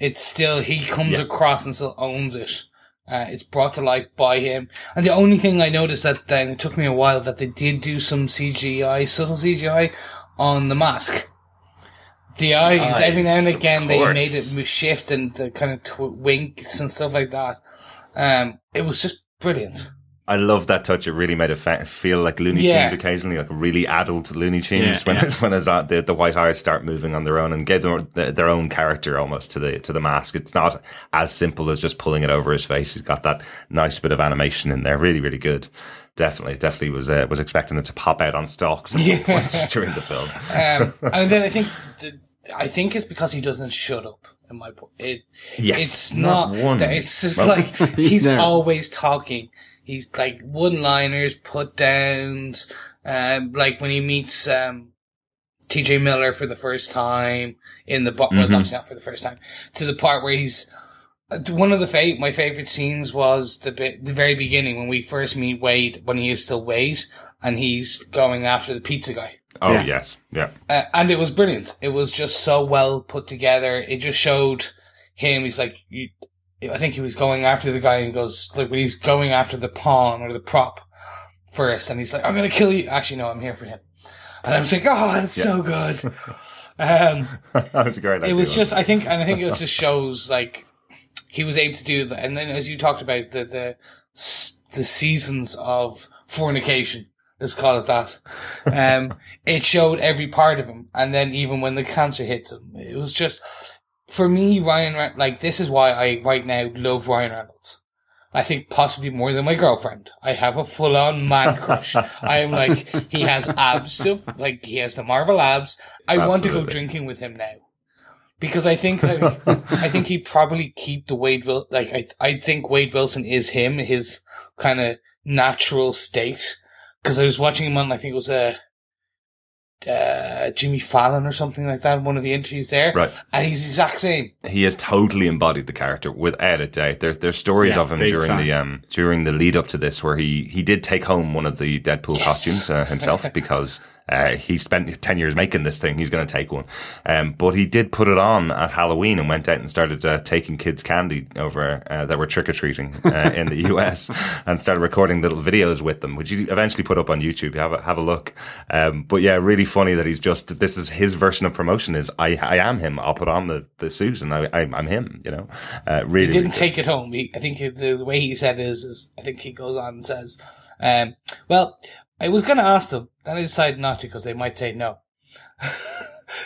It's still, he comes across and still owns it. It's brought to life by him. And the only thing I noticed that then, it took me a while, that they did do some CGI, subtle CGI on the mask. The eyes, every now and again, they made it shift and the kind of winks and stuff like that. It was just brilliant. I love that touch. It really made it feel like Looney Tunes occasionally, like really adult Looney Tunes when the white eyes start moving on their own, and gave them their own character almost to the mask. It's not as simple as just pulling it over his face. He's got that nice bit of animation in there. Really, really good. Definitely was expecting them to pop out on stalks at some point during the film. And then I think it's because he doesn't shut up. In my point, it's not one. It's just like he's always talking. He's like one-liners, put-downs, like when he meets TJ Miller for the first time in the well, obviously not for the first time, to the part where he's one of my favorite scenes was the very beginning when we first meet Wade, when he is still Wade, and he's going after the pizza guy. Oh, Yeah. yes. Yeah. And it was brilliant. It was just so well put together. It just showed him. He's like, I think he was going after the guy, and he goes, like, when he's going after the pawn or the prop first, and he's like, I'm going to kill you. Actually, no, I'm here for him. And I was like, oh, that's so good. That was a great idea. It was just, I think it just shows, like, he was able to do that. And then, as you talked about, the seasons of fornication, let's call it that. It showed every part of him. And then even when the cancer hits him, it was just, for me, like, this is why I right now love Ryan Reynolds. I think possibly more than my girlfriend. I have a full-on man crush. I am like, he has abs stuff, like, he has the Marvel abs. I want to go drinking with him now. Because I think, I think he'd probably keep the Wade Wilson, like, I think Wade Wilson is him, his kind of natural state. Because I was watching him on, I think it was Jimmy Fallon or something like that, one of the interviews there. Right. And he's the exact same. He has totally embodied the character without a doubt. There's stories of him during the lead up to this where he did take home one of the Deadpool costumes himself because he spent 10 years making this thing. He's going to take one. But he did put it on at Halloween and went out and started taking kids candy over that were trick-or-treating in the US and started recording little videos with them, which he eventually put up on YouTube. Have a look. But yeah, really funny that this is his version of promotion is I am him. I'll put on the suit and I'm him, you know. Really, he didn't really take it home. I think the way he said it is I think he goes on and says, well, I was going to ask them, then I decided not to because they might say no.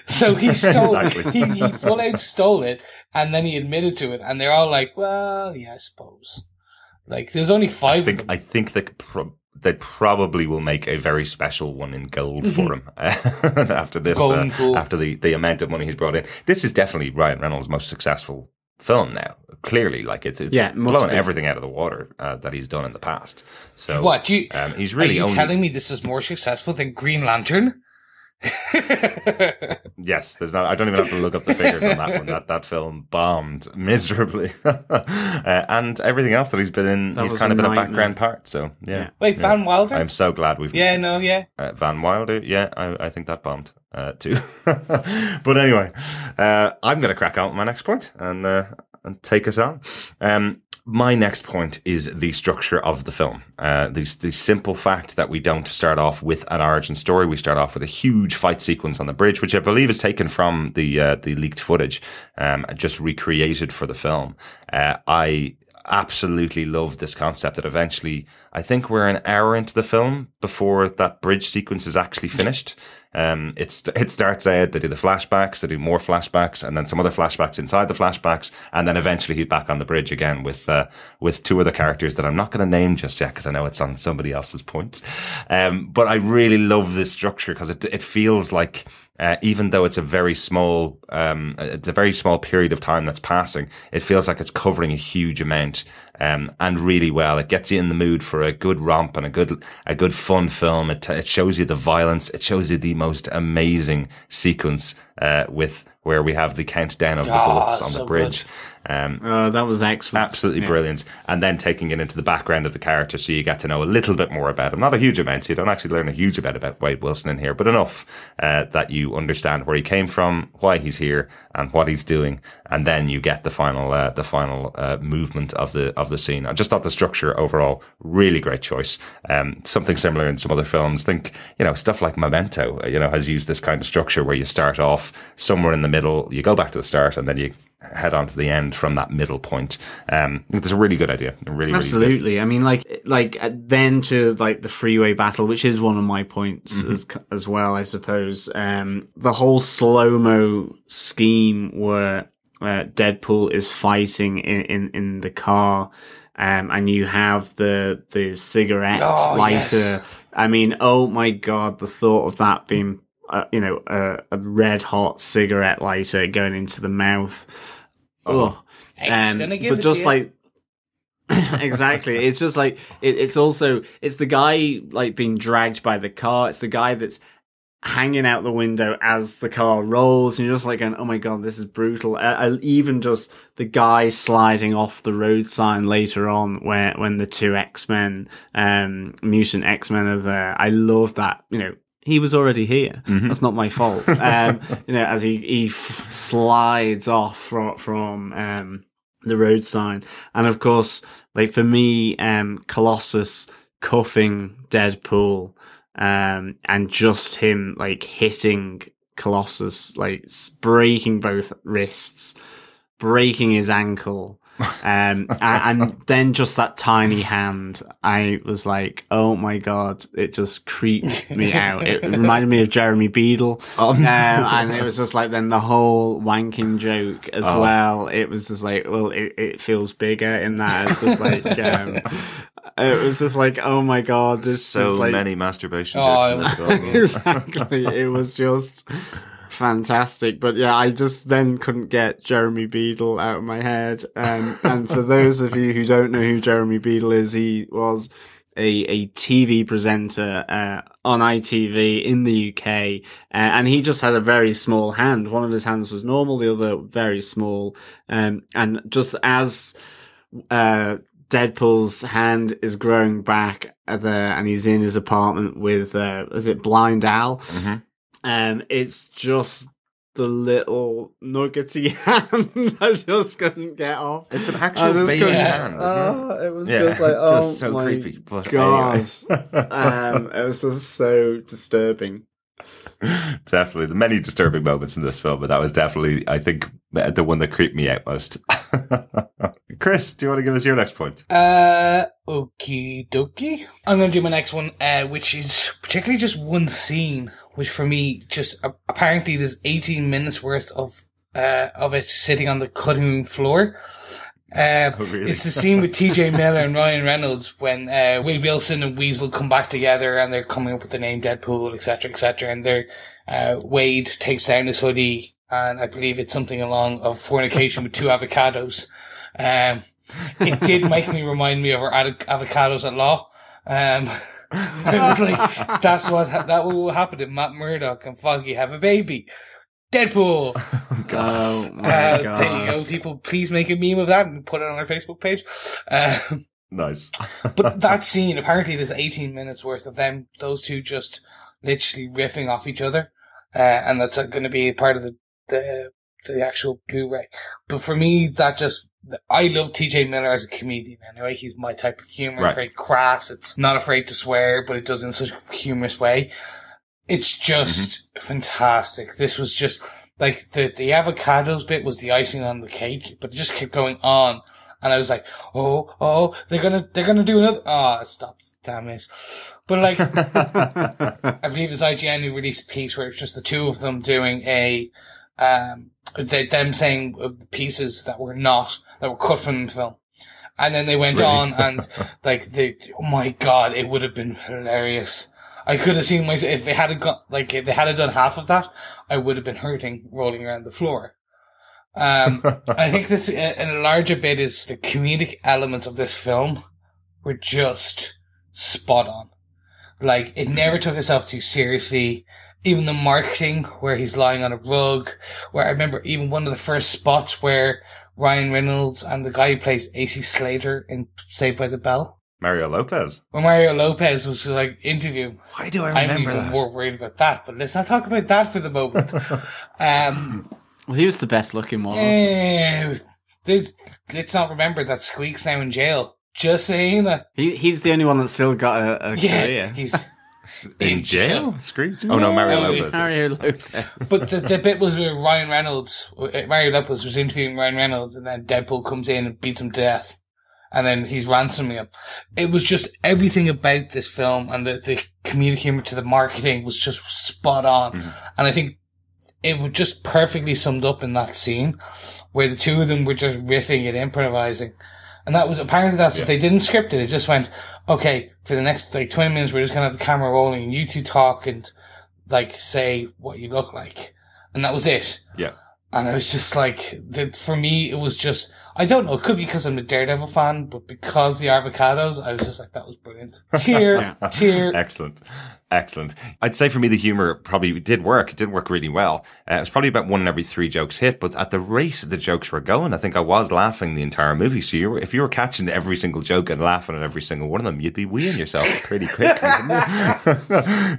So he stole Exactly. he full out stole it, and then he admitted to it, and they're all like, well, yeah, I suppose. Like, there's only 5 of them. I think they probably will make a very special one in gold for him after this, after the amount of money he's brought in. This is definitely Ryan Reynolds' most successful film now. Clearly, like it's blowing everything out of the water that he's done in the past. So what he's really are you telling me this is more successful than Green Lantern? Yes, there's not. I don't even have to look up the figures on that one. That film bombed miserably, and everything else that he's been in, he's kind of been a background part. So yeah. Wait, Van Wilder? I'm so glad we've. Van Wilder. Yeah, I think that bombed too. But anyway, I'm going to crack on with my next point and take us on. My next point is the structure of the film. The simple fact that we don't start off with an origin story. We start off with a huge fight sequence on the bridge, which I believe is taken from the leaked footage, just recreated for the film. I absolutely love this concept that eventually, I think we're an hour into the film before that bridge sequence is actually finished. It starts out, they do the flashbacks, they do more flashbacks, and then some other flashbacks inside the flashbacks, and then eventually he's back on the bridge again with 2 other characters that I'm not going to name just yet because I know it's on somebody else's point. But I really love this structure because it feels like, even though it's a very small period of time that's passing, it feels like it's covering a huge amount, and really well. It gets you in the mood for a good romp and a good fun film. It shows you the violence. It shows you the most amazing sequence, with where we have the countdown of the bullets on the bridge. That was excellent. Absolutely brilliant. And then taking it into the background of the character so you get to know a little bit more about him. Not a huge amount, so you don't actually learn a huge amount about Wade Wilson in here, but enough that you understand where he came from, why he's here, and what he's doing. And then you get the final movement of the scene. I just thought the structure overall, really great choice. Something similar in some other films. Think, stuff like Memento, has used this kind of structure where you start off somewhere in the middle, you go back to the start, and then you head on to the end from that middle point. It's a really good idea. Really, absolutely. Really good. I mean, then to the freeway battle, which is one of my points as well, I suppose. The whole slow-mo scheme where Deadpool is fighting in the car, and you have the cigarette lighter. Yes. I mean, oh my God, the thought of that being a red hot cigarette lighter going into the mouth. Oh, but just like, exactly. It's just like, it's the guy being dragged by the car. It's the guy that's hanging out the window as the car rolls. And you're just like going, oh my God, this is brutal. Even just the guy sliding off the road sign later on when the 2 X-Men, mutant X-Men are there. I love that, he was already here. That's not my fault. As he slides off from the road sign. And of course, like for me, Colossus cuffing Deadpool, and just him like hitting Colossus, like breaking both wrists, breaking his ankle. And then just that tiny hand, I was like, oh my god, it just creeped me out. It reminded me of Jeremy Beadle. And it was just like, then the whole wanking joke as well. It was just like, well, it feels bigger in that. It's just like, it was just like, oh my god, this so is like, many masturbation jokes in this film. exactly. It was just fantastic. But yeah, I just then couldn't get Jeremy Beadle out of my head. And for those of you who don't know who Jeremy Beadle is, he was a TV presenter on ITV in the UK, and he just had a very small hand. One of his hands was normal, the other very small. And just as Deadpool's hand is growing back and he's in his apartment with is it Blind Al? It's just the little nuggety hand I just couldn't get off. It's an actual baby's hand, isn't it? It was just like, oh, just so my creepy. But God. anyway. It was just so disturbing. Definitely. The many disturbing moments in this film, but that was definitely, I think, the one that creeped me out most. Chris, do you want to give us your next point? Okie dokie. I'm going to do my next one, which is particularly just one scene, which for me, just apparently there's 18 minutes worth of it sitting on the cutting room floor. Really? It's the scene with TJ Miller and Ryan Reynolds when Wade Wilson and Weasel come back together and they're coming up with the name Deadpool, etc., etc. And they're Wade takes down his hoodie, and I believe it's something along of fornication with two avocados. It did make me remind me of our avocados at law. I was like, that will happen if Matt Murdock and Foggy have a baby. Deadpool. Oh my God. There you go. People, please make a meme of that and put it on our Facebook page. Nice. But that scene, apparently there's 18 minutes worth of those two just literally riffing off each other. And that's going to be part of the actual Blu-ray. But for me, I love TJ Miller as a comedian anyway. He's my type of humor. Right. It's very crass. It's not afraid to swear, but it does it in such a humorous way. It's just fantastic. This was just like the avocados bit was the icing on the cake, but it just kept going on. And I was like, oh, they're gonna do another. Oh, stop, damn it. But like, I believe it's IGN who released a piece where it's just the two of them doing them saying pieces that were cut from the film. And then they went on and like oh my God, it would have been hilarious. I could have seen myself, if they had done half of that, I would have been hurting rolling around the floor. I think this, in a larger bit, is the comedic elements of this film were just spot on. Like, it never took itself too seriously. Even the marketing, where he's lying on a rug, where I remember even one of the first spots where Ryan Reynolds and the guy who plays AC Slater in Saved by the Bell. Mario Lopez. When Mario Lopez was like interviewing. Why do I remember I'm even that? more worried about that, but let's not talk about that for the moment. Well, he was the best looking one. Let's not remember that Squeak's now in jail. Just saying that. He's the only one that's still got a career. He's in jail? Screech? Oh no, Mario Lopez. Mario Lopez. But the bit was where Ryan Reynolds, Mario Lopez was interviewing Ryan Reynolds, and then Deadpool comes in and beats him to death. And then he's ransoming him. It was just everything about this film and the comedic humor to the marketing was just spot on. Mm-hmm. And I think it was just perfectly summed up in that scene where the two of them were just riffing and improvising. And that was, apparently they didn't script it. It just went, okay, for the next 20 minutes, we're just going to have the camera rolling and you two talk and say what you look like. And that was it. Yeah. And I was just like, for me, it was just, I don't know, it could be because I'm a Daredevil fan, but because the avocados, I was just like, that was brilliant. Cheer. Excellent. Excellent. I'd say for me, the humor probably did work. It did work really well. It was probably about 1 in every 3 jokes hit, but at the rate the jokes were going, I think I was laughing the entire movie. So if you were catching every single joke and laughing at every single one of them, you'd be weeing yourself pretty quickly.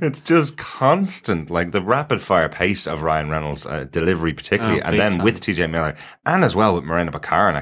It's just constant, like the rapid fire pace of Ryan Reynolds' delivery, particularly, and then with TJ Miller, and as well with Miranda Baccarin.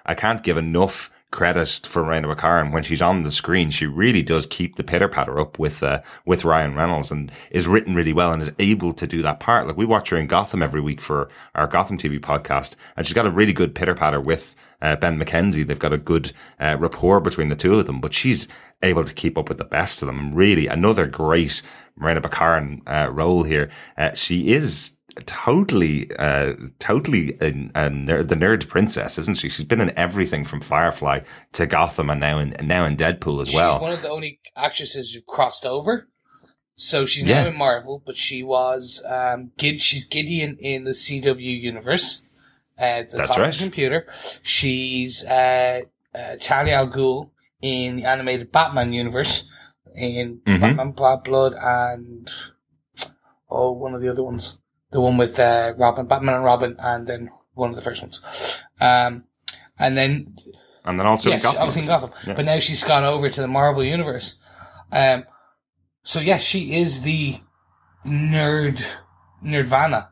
I can't give enough credit for Miranda Baccarin. When she's on the screen, she really does keep the pitter patter up with Ryan Reynolds, and is written really well and is able to do that part. Like, we watch her in Gotham every week for our Gotham TV podcast, and she's got a really good pitter patter with Ben McKenzie. They've got a good rapport between the two of them, but she's able to keep up with the best of them. Really, another great Miranda Baccarin role here. She is totally the nerd princess, isn't she? She's been in everything from Firefly to Gotham, and now in Deadpool as well. She's one of the only actresses who crossed over. So she's now in Marvel, but she was she's Gideon in the CW universe. That's right. Computer. She's Talia al Ghul in the animated Batman universe, in Batman Bad Blood, and one of the other ones. The one with Batman and Robin, and then one of the first ones. And then also in Gotham. Obviously in Gotham. Yeah. But now she's gone over to the Marvel Universe. So yeah, she is the Nerdvana,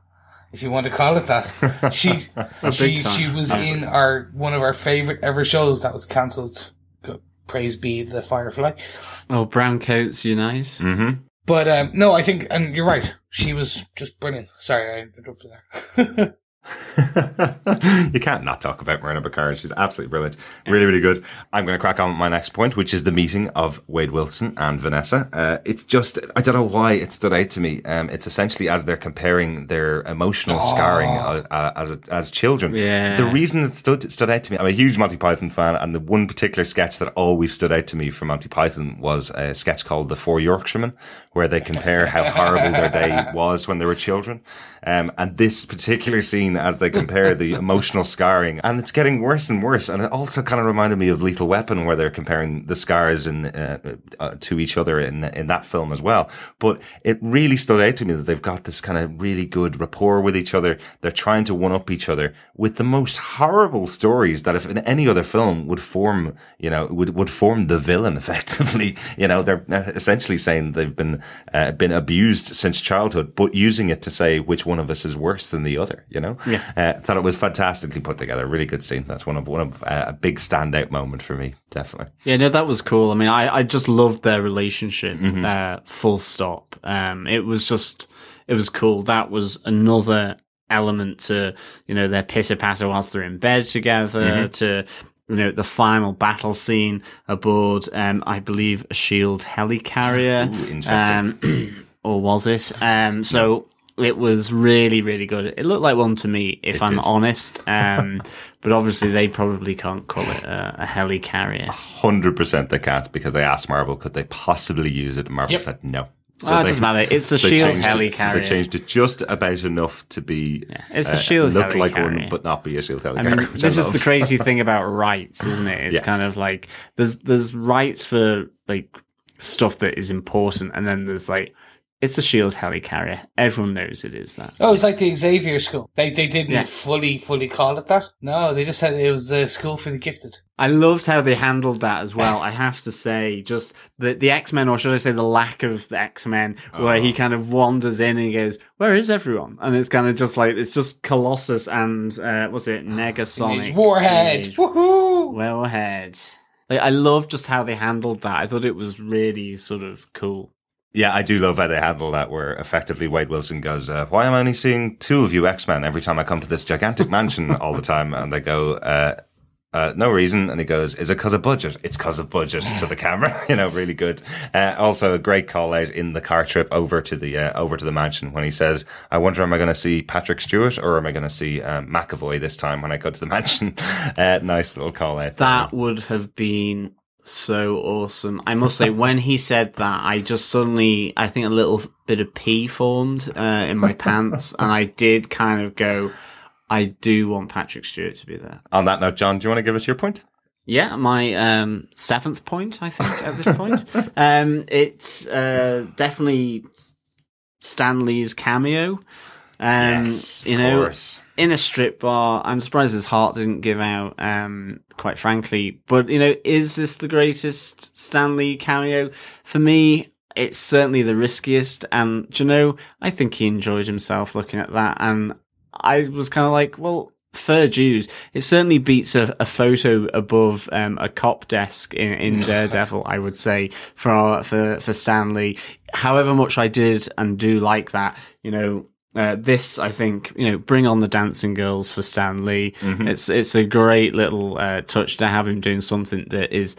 if you want to call it that. She was in one of our favorite ever shows that was cancelled. Praise be the Firefly. Oh, Brown Coats Unite. Mm-hmm. But no, I think, and you're right, she was just brilliant. Sorry, I interrupted there. You can't not talk about Miranda Baccarin. She's absolutely brilliant. Really, really good. I'm going to crack on with my next point, which is the meeting of Wade Wilson and Vanessa. It's just, I don't know why it stood out to me. It's essentially as they're comparing their emotional scarring as children. Yeah. The reason it stood out to me, I'm a huge Monty Python fan, and the one particular sketch that always stood out to me from Monty Python was a sketch called The Four Yorkshiremen, where they compare how horrible their day was when they were children. And this particular scene, as they compare the emotional scarring, and it's getting worse and worse. And it also kind of reminded me of Lethal Weapon, where they're comparing the scars to each other in that film as well. But it really stood out to me that they've got this kind of really good rapport with each other. They're trying to one up each other with the most horrible stories that, if in any other film, would form the villain effectively. They're essentially saying they've been abused since childhood, but using it to say which one of us is worse than the other. Thought it was fantastically put together. Really good scene. That's one of a big standout moment for me, definitely. Yeah, no, that was cool. I mean, I just loved their relationship. Full stop. It was cool. That was another element to their pitter patter whilst they're in bed together. To the final battle scene aboard, I believe, a Shield helicarrier. Ooh, interesting. Or was it? So. It was really, really good. It looked like one to me, if I'm honest. But obviously they probably can't call it a helicarrier. 100% they can't, because they asked Marvel, could they possibly use it? And Marvel said no. So it doesn't matter. It's a Shield helicarrier. So they changed it just about enough to be it's a Shield look helicarrier. like one, but not be a Shield helicarrier. I mean, this is the crazy thing about rights, isn't it? It's kind of like there's rights for like stuff that is important, and then there's like, it's a Shield helicarrier. Everyone knows it is that. Oh, it's like the Xavier School. They didn't fully call it that. No, they just said it was the school for the gifted. I loved how they handled that as well. I have to say, just the X-Men, or should I say the lack of the X-Men, where he kind of wanders in and he goes, "Where is everyone?" And it's kind of just like, it's just Colossus and what's it, Negasonic, Warhead. Woohoo! Warhead. Like, I love just how they handled that. I thought it was really sort of cool. Yeah, I do love how they handle that, where effectively Wade Wilson goes, why am I only seeing 2 of you X-Men every time I come to this gigantic mansion all the time? And they go, no reason. And he goes, is it because of budget? It's because of budget, to the camera. Really good. Also a great call out in the car trip over to the mansion, when he says, I wonder, am I going to see Patrick Stewart, or am I going to see McAvoy this time when I go to the mansion? Nice little call out. That would have been so awesome. I must say, when he said that, I just suddenly, I think a little bit of pee formed in my pants, and I did kind of go, I do want Patrick Stewart to be there. On that note, John, do you want to give us your point? Yeah, my 7th point, I think, at this point. It's definitely Stan Lee's cameo. Yes, of course. In a strip bar. I'm surprised his heart didn't give out, quite frankly. But, is this the greatest Stan Lee cameo? For me, it's certainly the riskiest. And, I think he enjoyed himself looking at that. And I was kind of like, well, fair dues. It certainly beats a photo above a cop desk in Daredevil, I would say, for Stan Lee. However much I did and do like that, this, I think, bring on the dancing girls for Stan Lee. Mm-hmm. It's a great little touch to have him doing something that is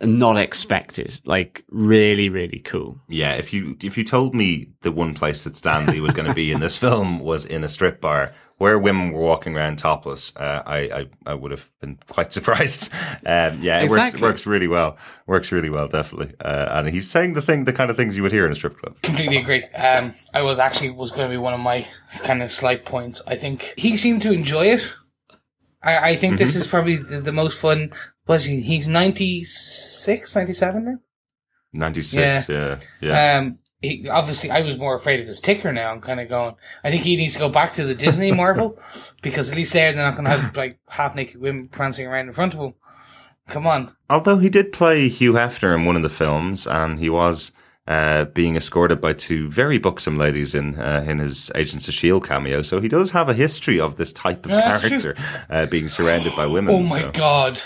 not expected, like really, really cool. Yeah, if you told me the one place that Stan Lee was going to be in this film was in a strip bar where women were walking around topless, I would have been quite surprised. Yeah, it exactly. works really well. Works really well, definitely. And he's saying the kind of things you would hear in a strip club. Completely agree. I was going to be one of my kind of slight points. I think he seemed to enjoy it. I think this is probably the most fun. Was he? He's 96, 97 now? 96, yeah. Obviously, I was more afraid of his ticker now. I'm kind of going, I think he needs to go back to the Disney Marvel, because at least there they're not going to have like half-naked women prancing around in front of him. Come on. Although he did play Hugh Hefner in one of the films, and he was being escorted by two very buxom ladies in his Agents of S.H.I.E.L.D. cameo, so he does have a history of this type of character, being surrounded by women. Oh my God.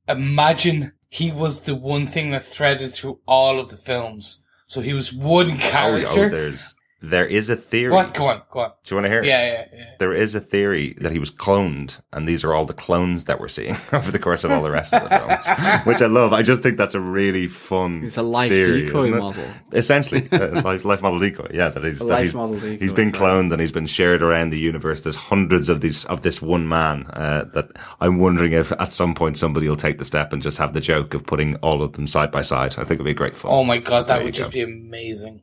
Imagine he was the one thing that threaded through all of the films. So he was one character. There is a theory. What? Go on. Do you want to hear it? Yeah. There is a theory that he was cloned, and these are all the clones that we're seeing over the course of all the rest of the films, which I love. I just think that's a really fun It's a life theory, decoy model. Essentially, life model decoy. Yeah, he's been cloned and he's been shared around the universe. There's hundreds of this one man that I'm wondering if at some point somebody will take the step and just have the joke of putting all of them side by side. I think it'd be great fun. Oh my God, that would just be amazing.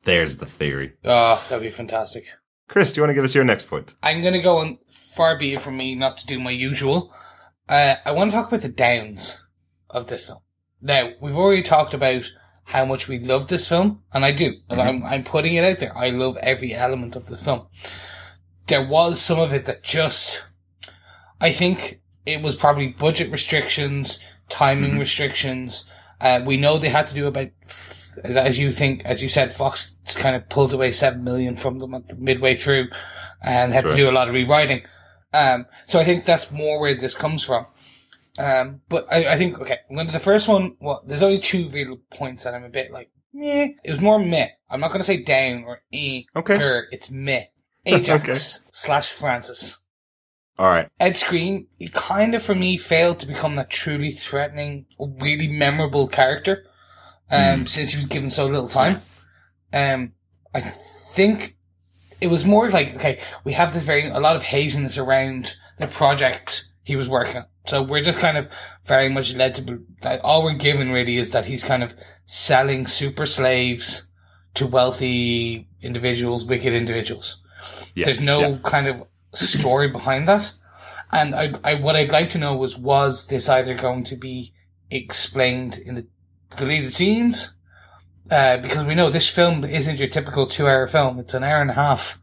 There's the theory. Oh, that'd be fantastic. Chris, do you want to give us your next point? I'm going to go on, far be it from me not to do my usual. I want to talk about the downs of this film. Now, we've already talked about how much we love this film, and I do. And I'm putting it out there. I love every element of this film. There was some of it that just, I think it was probably budget restrictions, timing restrictions. We know they had to do about, as you said, Fox kind of pulled away $7 million from them at the midway through and had to do a lot of rewriting. So I think that's more where this comes from. But I think, okay, I'm going to the first one. Well, there's only two real points that I'm a bit like, meh. It was more meh. I'm not going to say down or okay. It's meh. Ajax / Francis. All right. Ed Skrein, he kind of, for me, failed to become that truly threatening or really memorable character. Since he was given so little time. I think it was more like, okay, we have a lot of haziness around the project he was working on. So we're just kind of very much led to, all we're given really is that he's kind of selling super slaves to wealthy individuals, wicked individuals. Yeah. There's no kind of story behind that. And what I'd like to know was this either going to be explained in the deleted scenes? Because we know this film isn't your typical 2-hour film. It's an hour and a half.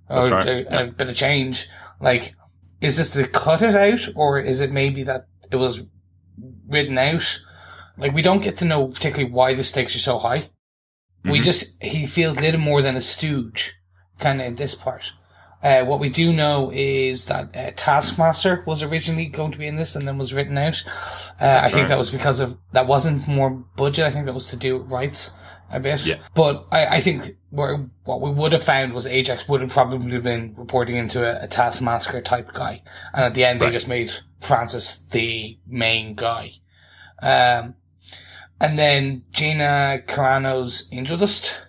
Or a bit of change. Like, is this to cut it out? Or is it maybe that it was written out? Like, we don't get to know particularly why the stakes are so high. He feels little more than a stooge, kind of in this part. What we do know is that Taskmaster was originally going to be in this and then was written out. I think that was because that wasn't more budget. I think that was to do with rights a bit. Yeah. But I think what we would have found was Ajax would have probably been reporting into a Taskmaster type guy. And at the end, they just made Francis the main guy. And then Gina Carano's Angel Dust.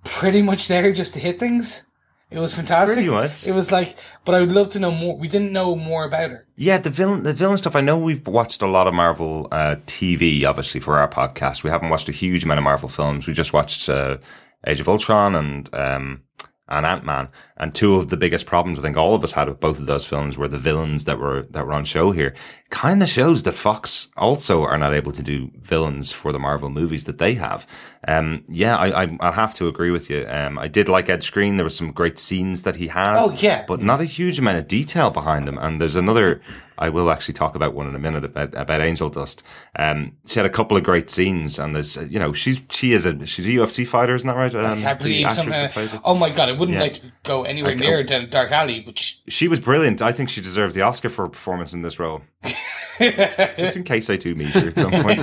Pretty much there just to hit things. It was fantastic. Pretty much. It was like, but I would love to know more. We didn't know more about her. Yeah, the villain stuff. I know we've watched a lot of Marvel TV, obviously, for our podcast. We haven't watched a huge amount of Marvel films. We just watched Age of Ultron and and Ant-Man. And two of the biggest problems I think all of us had with both of those films were the villains that were on show here. Kind of shows that Fox also are not able to do villains for the Marvel movies that they have. I'll have to agree with you. I did like Ed Skrein. There were some great scenes that he had. Oh, yeah. But not a huge amount of detail behind them. And there's another, I will actually talk about one in a minute about Angel Dust. She had a couple of great scenes, and there's, she's a UFC fighter, isn't that right? I believe something. Oh my God, I wouldn't like to go anywhere near Dark Alley, but she was brilliant. I think she deserves the Oscar for her performance in this role. Just in case I do meet her at some point.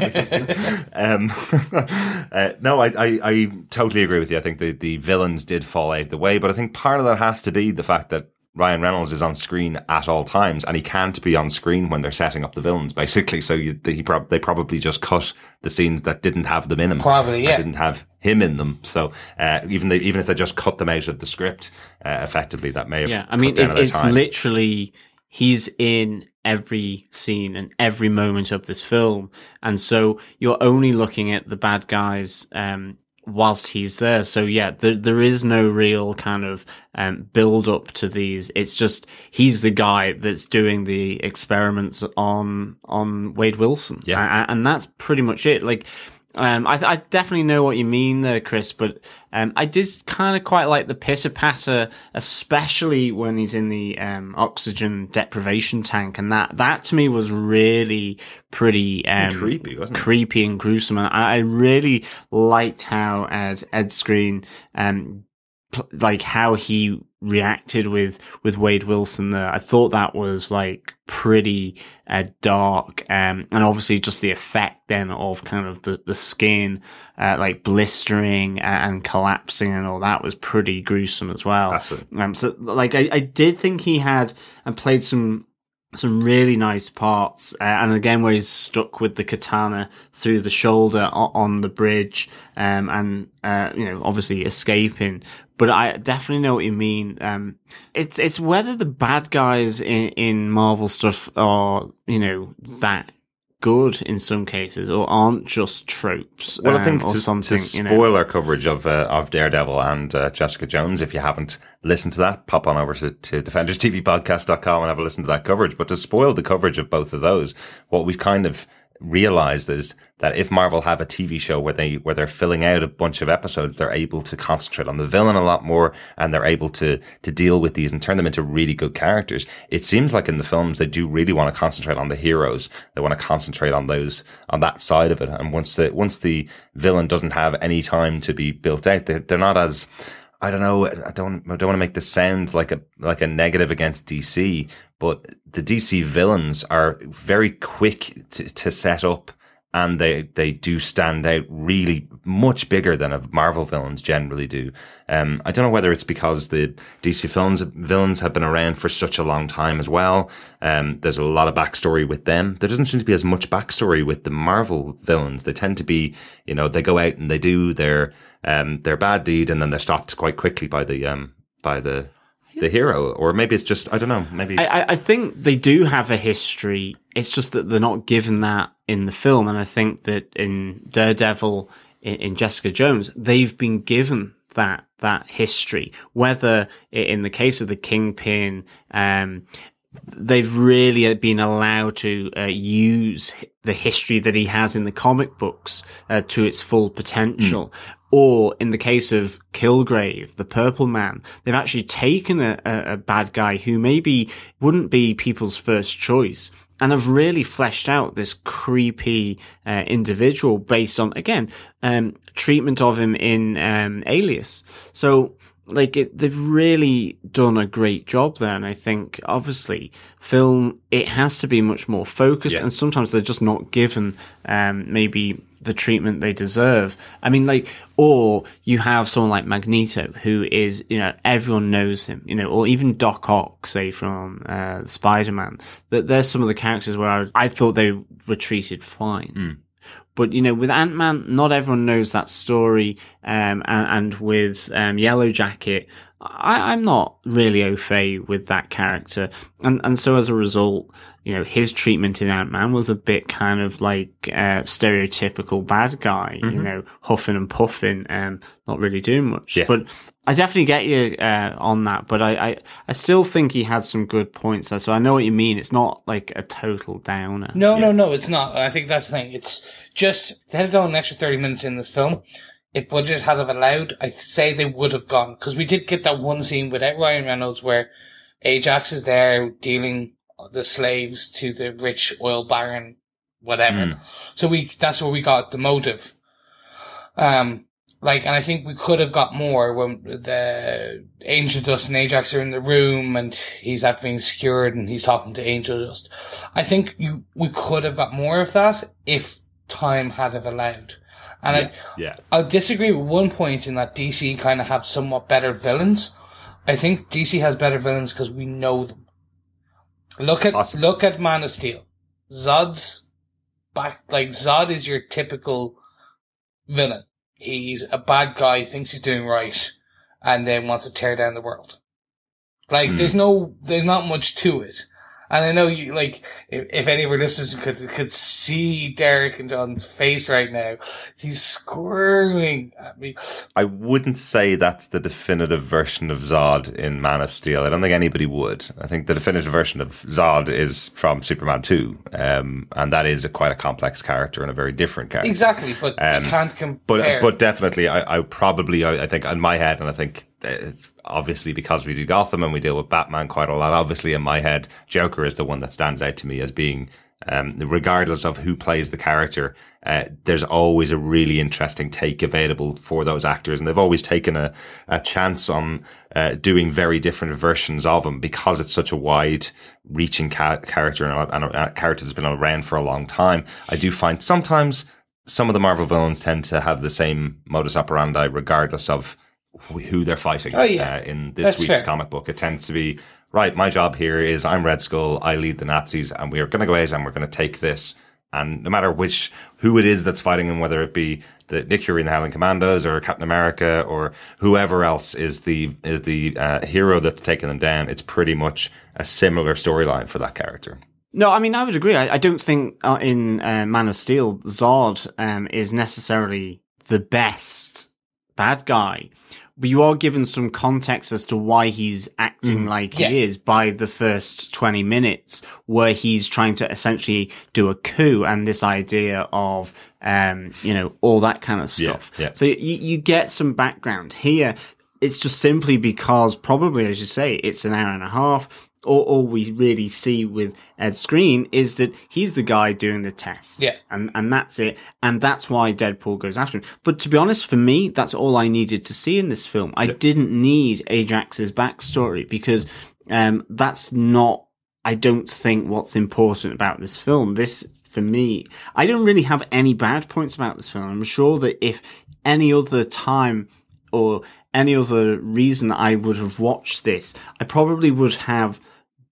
No, I totally agree with you. I think the villains did fall out of the way, but I think part of that has to be the fact that Ryan Reynolds is on screen at all times, and he can't be on screen when they're setting up the villains, basically. So they probably just cut the scenes that didn't have them in him. Probably, yeah. Didn't have him in them. So even if they just cut them out of the script, effectively that may have. Yeah, I mean, it's literally he's in every scene and every moment of this film, and so you're only looking at the bad guys whilst he's there. So yeah, there is no real kind of build up to these. It's just he's the guy that's doing the experiments on Wade Wilson. Yeah. And that's pretty much it. Like I definitely know what you mean there, Chris, but I did kind of quite like the pitter patter, especially when he's in the oxygen deprivation tank, and that to me was really pretty creepy, wasn't it? Creepy and gruesome, and I really liked how Ed Skrein like how he reacted with Wade Wilson there. I thought that was like pretty dark, and obviously just the effect then of kind of the skin like blistering and collapsing and all that was pretty gruesome as well. Absolutely. So like I did think he had and played some really nice parts, and again where he's stuck with the katana through the shoulder on the bridge, and obviously escaping. But I definitely know what you mean. It's whether the bad guys in Marvel stuff are that good in some cases, or aren't just tropes. Well, I think or to something. Spoil our coverage of Daredevil and Jessica Jones. If you haven't listened to that, pop on over to DefendersTVPodcast.com and have a listen to that coverage. But to spoil the coverage of both of those, what we've kind of realized is that if Marvel have a TV show where they're filling out a bunch of episodes, they're able to concentrate on the villain a lot more, and they're able to deal with these and turn them into really good characters. It seems like in the films they do really want to concentrate on the heroes. They want to concentrate on that side of it. And once the villain doesn't have any time to be built out, they're not as, I don't know. I don't want to make this sound like a negative against DC, but the DC villains are very quick to set up, and they do stand out really much bigger than a Marvel villains generally do. I don't know whether it's because the DC villains have been around for such a long time as well. There's a lot of backstory with them. There doesn't seem to be as much backstory with the Marvel villains. They tend to be, they go out and they do their bad deed, and then they're stopped quite quickly by the hero. Or maybe it's just, I don't know, maybe. I think they do have a history. It's just that they're not given that in the film. And I think that in Daredevil, in Jessica Jones, they've been given that history. Whether in the case of the Kingpin, they've really been allowed to use the history that he has in the comic books to its full potential. Or in the case of Kilgrave, the Purple Man, they've actually taken a bad guy who maybe wouldn't be people's first choice, and have really fleshed out this creepy individual based on, again, treatment of him in Alias. So they've really done a great job there. And I think, obviously, film, it has to be much more focused. Yeah. And sometimes they're just not given, maybe the treatment they deserve. I mean, or you have someone like Magneto, who is, everyone knows him, or even Doc Ock, say, from, Spider-Man. That there's some of the characters where I thought they were treated fine. But, with Ant-Man, not everyone knows that story. And with Yellow Jacket, I'm not really au fait with that character. And so as a result, his treatment in Ant-Man was a bit kind of like stereotypical bad guy, huffing and puffing, not really doing much. Yeah. But I definitely get you on that, but I still think he had some good points there. So I know what you mean. It's not like a total downer. No, it's not. I think that's the thing. It's just, they had done an extra 30 minutes in this film. If budget had have allowed, I say they would have gone. Because we did get that one scene without Ryan Reynolds where Ajax is there dealing the slaves to the rich oil baron, whatever. So that's where we got the motive. And I think we could have got more when the Angel Dust and Ajax are in the room and he's after being secured and he's talking to Angel Dust. I think we could have got more of that if time had have allowed. And I'll disagree with one point in that DC kind of have somewhat better villains. I think DC has better villains because we know them. Look at Man of Steel. Zod's back, Zod is your typical villain. He's a bad guy, thinks he's doing right, and then wants to tear down the world. There's not much to it. And I know you, if any of our listeners could see Derek and John's face right now, he's squirming at me. I wouldn't say that's the definitive version of Zod in Man of Steel. I don't think anybody would. I think the definitive version of Zod is from Superman 2. And that is quite a complex character and a very different character. Exactly, but you can't compare. But definitely, I think in my head, and I think obviously because we do Gotham and we deal with Batman quite a lot, obviously in my head, Joker is the one that stands out to me as being, regardless of who plays the character, there's always a really interesting take available for those actors. And they've always taken a chance on doing very different versions of him because it's such a wide reaching character and a character that's been around for a long time. I do find sometimes some of the Marvel villains tend to have the same modus operandi regardless of who they're fighting. In this week's comic book, it tends to be, right, my job here is I'm Red Skull, I lead the Nazis, and we're going to go out and we're going to take this. And no matter who it is that's fighting them, whether it be the Nick Fury and the Howling Commandos or Captain America or whoever else is the hero that's taking them down, it's pretty much a similar storyline for that character. No, I mean, I would agree. I don't think in Man of Steel, Zod is necessarily the best bad guy. But you are given some context as to why he's acting like he is by the first 20 minutes, where he's trying to essentially do a coup and this idea of, all that kind of stuff. Yeah. So you get some background here. It's just simply because probably, as you say, it's an hour and a half. All we really see with Ed Skrein is that he's the guy doing the tests. Yeah. And that's it. And that's why Deadpool goes after him. But to be honest, for me, that's all I needed to see in this film. I didn't need Ajax's backstory because that's not, I don't think, what's important about this film. This, for me, I don't really have any bad points about this film. I'm sure that if any other time or any other reason I would have watched this, I probably would have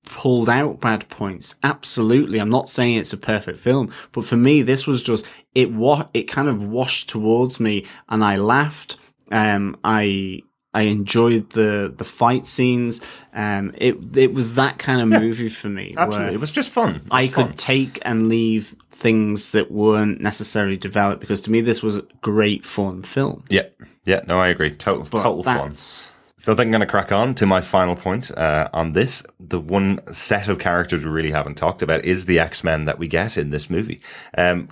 pulled out bad points. Absolutely. I'm not saying it's a perfect film, but for me, this was just, it kind of washed towards me and I laughed. I enjoyed the fight scenes. It was that kind of movie for me. Absolutely. It was just fun. I could take and leave things that weren't necessarily developed because to me, this was a great fun film. Yeah. Yeah. No, I agree. Total fun. So I think I'm going to crack on to my final point on this. The one set of characters we really haven't talked about is the X-Men that we get in this movie.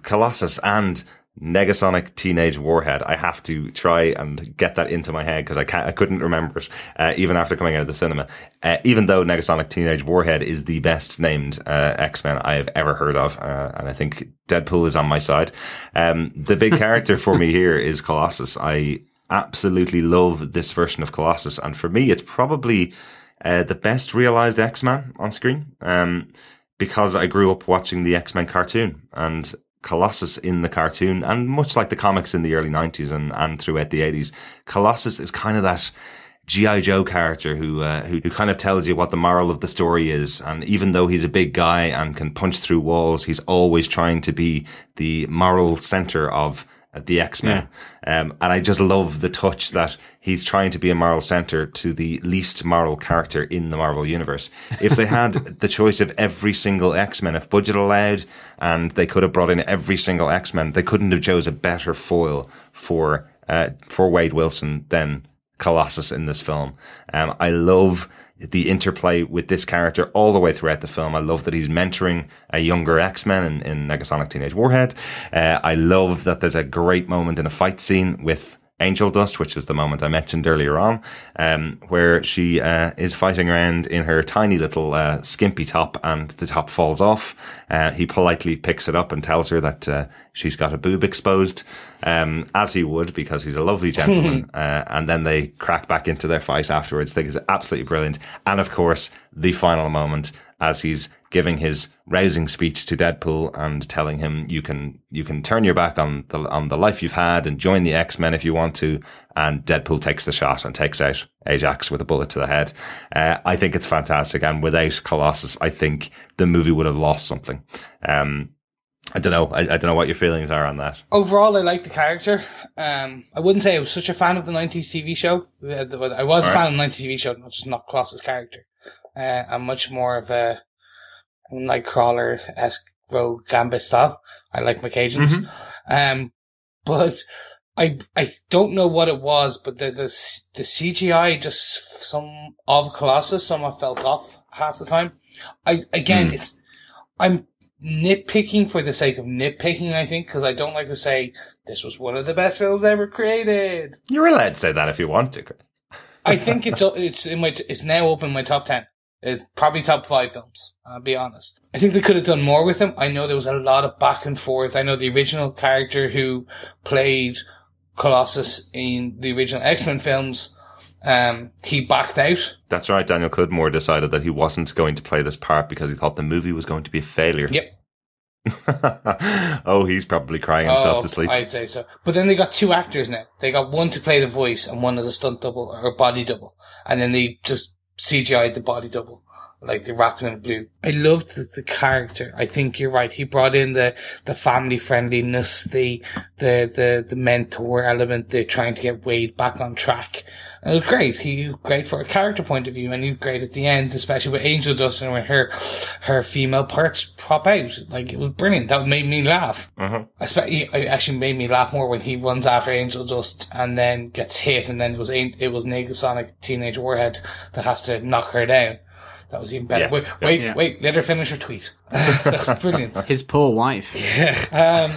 Colossus and Negasonic Teenage Warhead. I have to try and get that into my head because I couldn't remember it even after coming out of the cinema. Even though Negasonic Teenage Warhead is the best named X-Men I have ever heard of, and I think Deadpool is on my side. The big character for me here is Colossus. I absolutely love this version of Colossus, and for me, it's probably the best realized X-Men on screen. Because I grew up watching the X-Men cartoon and Colossus in the cartoon, and much like the comics in the early 90s and throughout the 80s, Colossus is kind of that G.I. Joe character who kind of tells you what the moral of the story is. And even though he's a big guy and can punch through walls, he's always trying to be the moral center of the X-Men. And I just love the touch that he's trying to be a moral center to the least moral character in the Marvel universe. If they had the choice of every single X-Men, if budget allowed, and they could have brought in every single X-Men, they couldn't have chose a better foil for Wade Wilson than Colossus in this film. I love the interplay with this character all the way throughout the film. I love that he's mentoring a younger X-Men in Negasonic Teenage Warhead. I love that there's a great moment in a fight scene with Angel Dust, which is the moment I mentioned earlier on, where she is fighting around in her tiny little skimpy top, and the top falls off. He politely picks it up and tells her that she's got a boob exposed, as he would, because he's a lovely gentleman. And then they crack back into their fight afterwards. I think it's absolutely brilliant. And of course, the final moment as he's giving his rousing speech to Deadpool and telling him you can turn your back on the life you've had and join the X-Men if you want to. And Deadpool takes the shot and takes out Ajax with a bullet to the head. I think it's fantastic. And without Colossus, I think the movie would have lost something. I don't know. I don't know what your feelings are on that. Overall, I like the character. I wouldn't say I was such a fan of the 90s TV show. I was a fan of the 90s TV show, not Colossus' character. I'm much more of a Nightcrawler-esque Rogue Gambit style. I like my Cajuns. But I don't know what it was, but the CGI just some of Colossus somewhat felt off half the time. I'm nitpicking for the sake of nitpicking, I think, because I don't like to say this was one of the best films ever created. You're allowed to say that if you want to. I think it's now up in my top 10. It's probably top 5 films, I'll be honest. I think they could have done more with him. I know there was a lot of back and forth. I know the original character who played Colossus in the original X-Men films, he backed out. That's right. Daniel Cudmore decided that he wasn't going to play this part because he thought the movie was going to be a failure. Yep. Oh, he's probably crying himself to sleep. I'd say so. But then they got 2 actors now. They got one to play the voice and one as a stunt double or body double. And then they just CGI'd the body double. Like they wrapped him in blue. I loved the character. I think you're right. He brought in the family friendliness, the mentor element, the trying to get Wade back on track. And it was great. He was great for a character point of view, and he was great at the end, especially with Angel Dust and when her female parts pop out. Like, it was brilliant. That made me laugh. It actually made me laugh more when he runs after Angel Dust and then gets hit, and then it was Negasonic Teenage Warhead that has to knock her down. That was even better. Yeah. Wait, let her finish her tweet. That was brilliant. His poor wife. Yeah.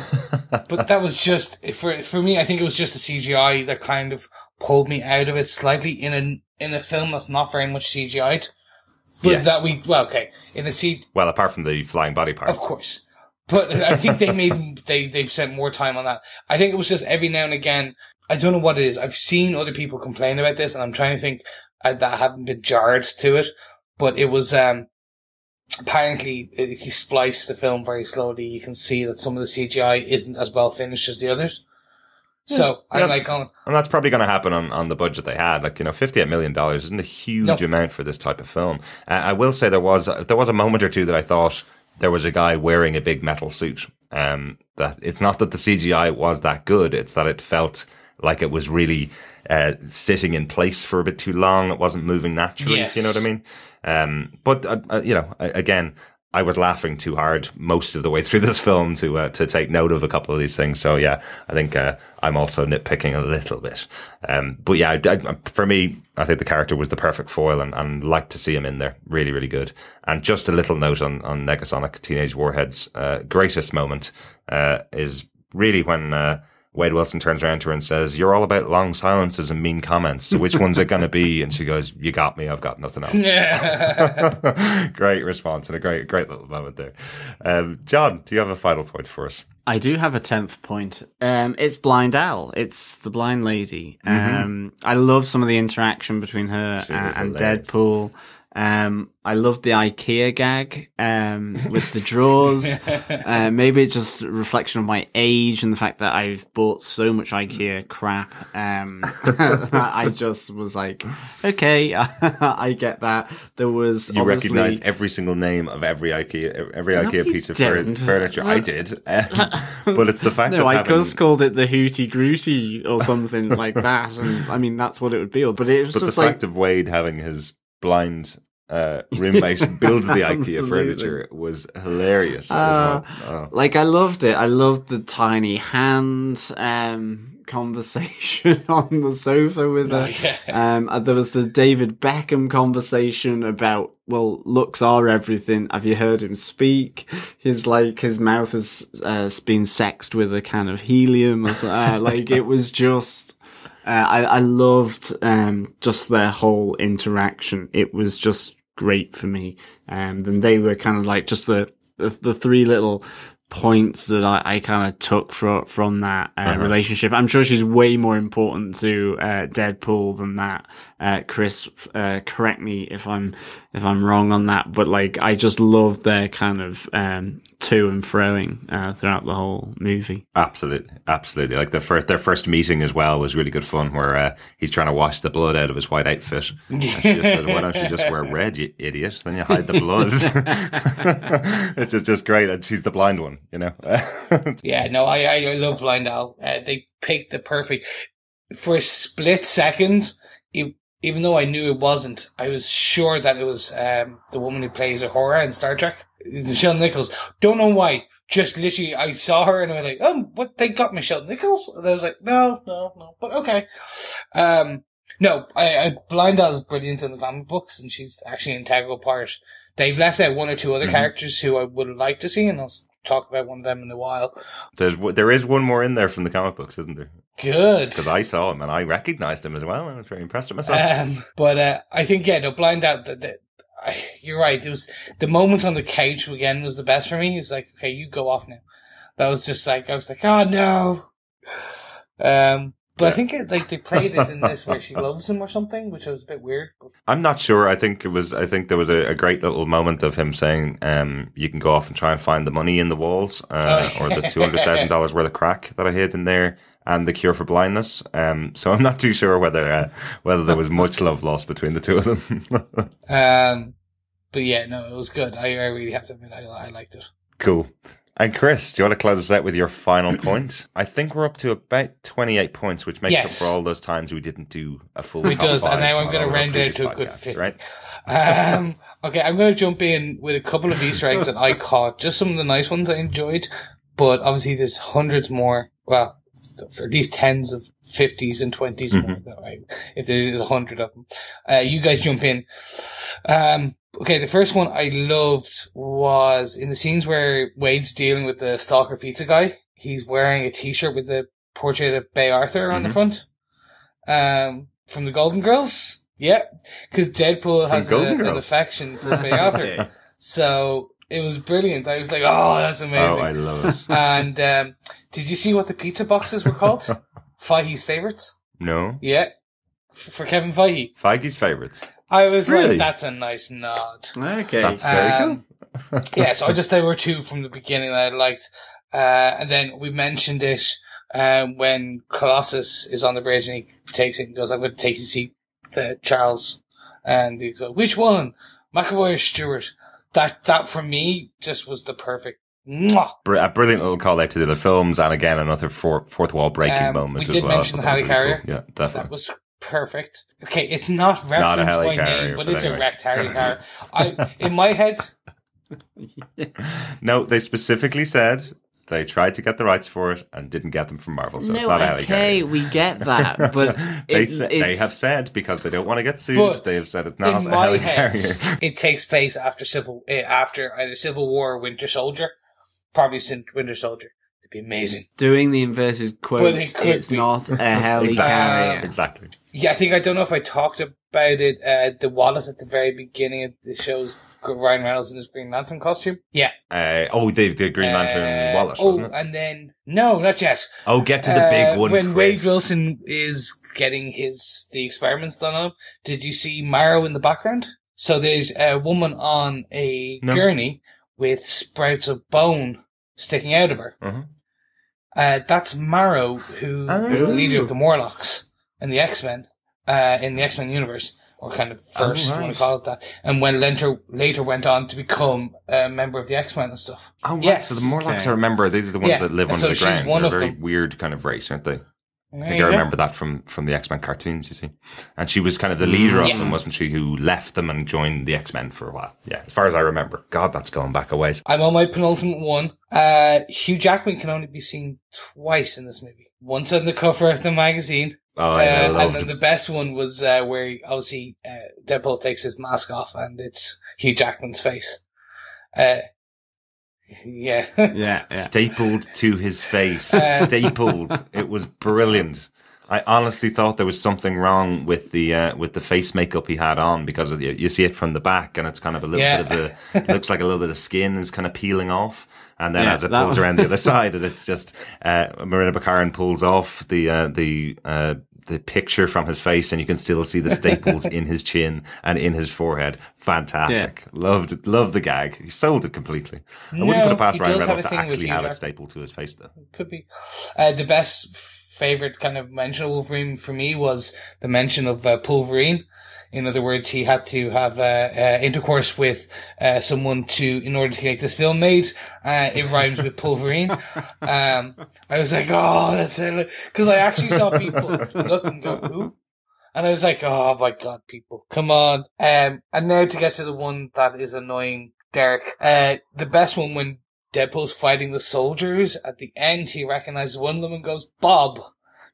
But that was just, for me, I think it was just the CGI that kind of pulled me out of it slightly in a film that's not very much CGI'd. But well, apart from the flying body parts. Of course. But I think they spent more time on that. I think it was just every now and again, I don't know what it is. I've seen other people complain about this, and I'm trying to think that I haven't been jarred to it. But it was, apparently, if you splice the film very slowly, you can see that some of the CGI isn't as well finished as the others. So, I'm like going... And that's probably going to happen on the budget they had. Like, $58 million isn't a huge amount for this type of film. I will say there was a moment or two that I thought there was a guy wearing a big metal suit. That it's not that the CGI was that good, it's that it felt like it was really sitting in place for a bit too long. It wasn't moving naturally, if you know what I mean. But again, I was laughing too hard most of the way through this film to take note of a couple of these things. So yeah, I think I'm also nitpicking a little bit. But yeah, for me, I think the character was the perfect foil, and like to see him in there. Really, really good. And just a little note on Negasonic Teenage Warhead's greatest moment is really when Wade Wilson turns around to her and says, "You're all about long silences and mean comments. So which one's it going to be?" And she goes, "You got me. I've got nothing else." Yeah. Great response and a great little moment there. John, do you have a final point for us? I do have a 10th point. It's Blind Owl. It's the blind lady. I love some of the interaction between her and Deadpool. I love the IKEA gag, with the drawers. Maybe it's just a reflection of my age and the fact that I've bought so much IKEA crap. That I just was like, okay, I get that. There was You recognise every single name of every IKEA piece of furniture. I did. But it's the fact no, of I just called it the Hootie Grooty or something like that. And I mean, that's what it would be. But it was just the fact of Wade having his blind roommate builds the IKEA furniture was hilarious. Like, I loved it. I loved the tiny hand conversation on the sofa with her. There was the David Beckham conversation about, well, looks are everything. Have you heard him speak? His mouth has been sexed with a can of helium or something. Like, it was just, I loved just their whole interaction. It was just great for me. And they were kind of like just the three little points that I kind of took from that relationship. I'm sure she's way more important to Deadpool than that. Chris, correct me if I'm wrong on that, but like, I just loved their kind of to and froing throughout the whole movie. Absolutely. Like their first meeting as well was really good fun, where he's trying to wash the blood out of his white outfit. And she just goes, "Why don't you just wear red, you idiot? Then you hide the blood." It's just great, and she's the blind one, you know. Yeah, no, I love Blind Al. They picked the perfect. For a split second, even though I knew it wasn't, I was sure that it was the woman who plays Uhura in Star Trek, Michelle Nichols. Don't know why. Just literally, I saw her and I was like, "Oh, what? They got Michelle Nichols?" And I was like, "No, but okay." No, I Blind Al is brilliant in the comic books, and she's actually an integral part. They've left out one or two other characters who I would like to see, and I'll talk about one of them in a while. There is one more in there from the comic books, isn't there? Good. Because I saw him and I recognised him as well, and I was very impressed with myself. But I think, yeah, no, Blind Out, you're right. It was the moment on the couch again was the best for me. It's like, okay, you go off now. That was just like, I was like, oh no. But I think they played it in this where she loves him or something, which was a bit weird. I'm not sure. I think there was a great little moment of him saying, "You can go off and try and find the money in the walls, or the $200,000 worth of crack that I hid in there, and the cure for blindness." So I'm not too sure whether there was much love lost between the two of them. But yeah, no, it was good. I really have to admit, I liked it. Cool. And Chris, do you want to close us out with your final point? I think we're up to about 28 points, which makes up for all those times we didn't do a full top does, 5. And now I'm going to round it to a good 50. Right? Okay, I'm going to jump in with a couple of Easter eggs that I caught. Just some of the nice ones I enjoyed, but obviously there's hundreds more. Well, at least tens of 50s and 20s more, right? If there's 100 of them. You guys jump in. Okay, the first one I loved was in the scenes where Wade's dealing with the stalker pizza guy. He's wearing a t-shirt with the portrait of Bay Arthur on the front. From the Golden Girls. Yeah. Cause Deadpool has an affection for Bay Arthur. So it was brilliant. I was like, oh, that's amazing. Oh, I love it. And, did you see what the pizza boxes were called? Feige's favorites? No. Yeah. For Kevin Feige. Feige's favorites. I was like, that's a nice nod. Okay. That's very cool. Yeah, so there were two from the beginning that I liked. And then we mentioned it, when Colossus is on the bridge and he takes it and goes, "I'm going to take your seat, Charles." And he goes, "Which one? McAvoy or Stewart?" That for me just was the perfect. Mwah. A brilliant little call out to the other films, and again, another fourth wall breaking moment as well. We did mention the Helicarrier. Cool. Yeah, definitely. That was perfect. Okay, it's not referenced by name, but it's anyway. A wrecked Helicarrier. In my head. No, they specifically said they tried to get the rights for it and didn't get them from Marvel, so it's not a Helicarrier. Okay, we get that, but they have said, because they don't want to get sued, they have said it's not a Helicarrier. It takes place after either Civil War or Winter Soldier. Probably since Winter Soldier. It'd be amazing. Doing the inverted quotes, it's not a Helicarrier. Exactly. Yeah, I don't know if I talked about it, the wallet at the very beginning of the shows, Ryan Reynolds in his Green Lantern costume. Yeah. The Green Lantern wallet, wasn't it? And then, no, not yet. Oh, get to the big one, when Chris. Wade Wilson is getting the experiments done on him, did you see Marrow in the background? So there's a woman on a gurney with sprouts of bone sticking out of her. That's Marrow, who was the leader of the Morlocks in the X-Men, in the X-Men universe, or kind of first, if you want to call it that. And when later went on to become a member of the X-Men and stuff. Oh, right. Yes. So the Morlocks, I remember, these are the ones that live under the ground. They're a very weird kind of race, aren't they? I think I remember that from the X-Men cartoons, you see. And she was kind of the leader of them, wasn't she, who left them and joined the X-Men for a while. Yeah, as far as I remember. God, that's going back a ways. I'm on my penultimate one. Hugh Jackman can only be seen twice in this movie. Once on the cover of the magazine. Oh, I loved and then the best one was where, obviously, Deadpool takes his mask off and it's Hugh Jackman's face. Yeah. Stapled to his face. Stapled. It was brilliant. I honestly thought there was something wrong with the face makeup he had on, because of you see it from the back and it's kind of a little bit of it looks like a little bit of skin is kind of peeling off. And then as it pulls around the other side, and it's just, Marina Baccarin pulls off the picture from his face, and you can still see the staples in his chin and in his forehead. Fantastic. Loved the gag. He sold it completely. I wouldn't put it past Ryan Reynolds to actually have it stapled to his face, though. Could be. The best favorite kind of mention of Wolverine for me was the mention of Pulverine. In other words, he had to have intercourse with someone in order to get this film made. It rhymes with Pulverine. I was like, oh, that's it. Because I actually saw people look and go, who? And I was like, oh my God, people, come on. And now to get to the one that is annoying Derek. The best one, when Deadpool's fighting the soldiers, at the end he recognizes one of them and goes, Bob.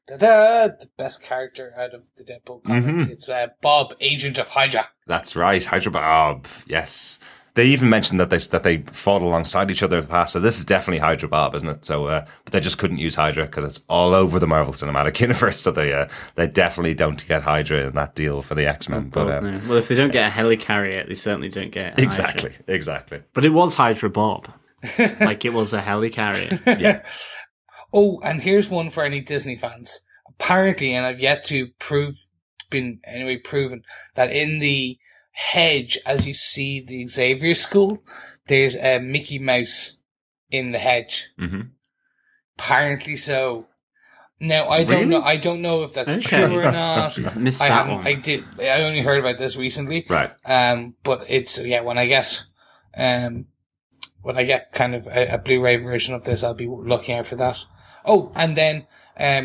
The best character out of the Deadpool comics. It's Bob, Agent of Hydra. That's right, Hydra Bob. Yes, they even mentioned that they fought alongside each other in the past. So this is definitely Hydra Bob, isn't it? So, but they just couldn't use Hydra because it's all over the Marvel Cinematic Universe. So they definitely don't get Hydra in that deal for the X-Men. Well, if they don't get a helicarrier, they certainly don't get Hydra. Exactly. But it was Hydra Bob, like it was a helicarrier. Yeah. Oh, and here's one for any Disney fans. Apparently, and I've yet to proven, that in the hedge, as you see the Xavier School, there's a Mickey Mouse in the hedge. Apparently so. Now, I don't know if that's true or not. Missed that one. I only heard about this recently. Right. But it's, when I get kind of a Blu-ray version of this, I'll be looking out for that. Oh, and then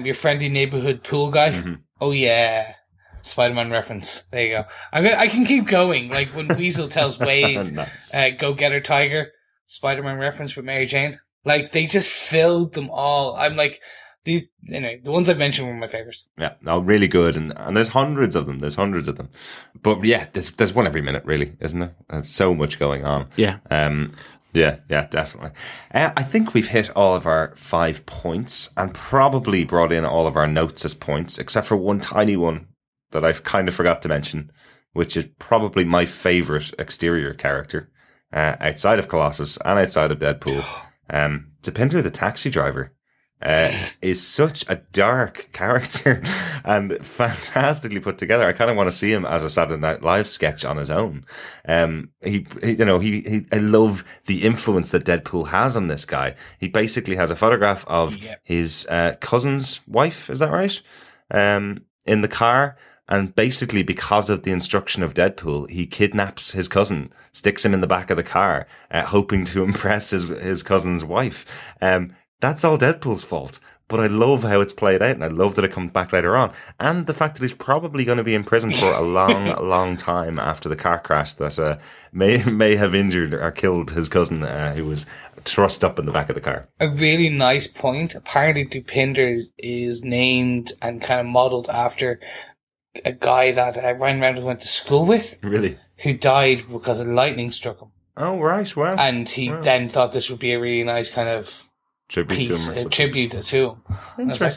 your friendly neighborhood pool guy. Oh yeah, Spider-Man reference. There you go. I can keep going. Like when Weasel tells Wade, nice. "Go get her, Tiger." Spider-Man reference with Mary Jane. Like they just filled them all. I'm like, these. Anyway, the ones I've mentioned were my favorites. Yeah, no, really good, and there's hundreds of them. But yeah, there's one every minute, really, isn't there? There's so much going on. Yeah. Yeah, definitely. I think we've hit all of our 5 points and probably brought in all of our notes as points, except for one tiny one that I kind of forgot to mention, which is probably my favourite exterior character outside of Colossus and outside of Deadpool. Deepinder the taxi driver is such a dark character and fantastically put together. I kind of want to see him as a Saturday Night Live sketch on his own. I love the influence that Deadpool has on this guy. He basically has a photograph of his cousin's wife, is that right? In the car. And basically, because of the instruction of Deadpool, he kidnaps his cousin, sticks him in the back of the car, hoping to impress his cousin's wife. That's all Deadpool's fault. But I love how it's played out, and I love that it comes back later on. And the fact that he's probably going to be in prison for a long, long time after the car crash that may have injured or killed his cousin, who was thrust up in the back of the car. A really nice point. Apparently, Deepinder is named and kind of modelled after a guy that Ryan Reynolds went to school with. Really? Who died because a lightning struck him. Oh, right. Wow. And he then thought this would be a really nice kind of tribute to him. Interesting. And I was like,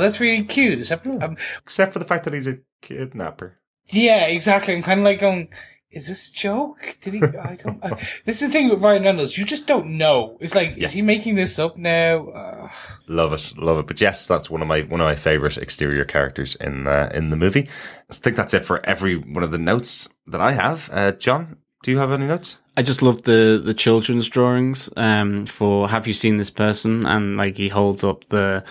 that's really cute. Except for the fact that he's a kidnapper. Yeah, exactly. I'm kind of like going, is this a joke? Did he? I don't. This is the thing with Ryan Reynolds. You just don't know. It's like, is he making this up now? Love it. But yes, that's one of my favorite exterior characters in the movie. I think that's it for every one of the notes that I have. John, do you have any notes? I just love the children's drawings for Have You Seen This Person? And like he holds up the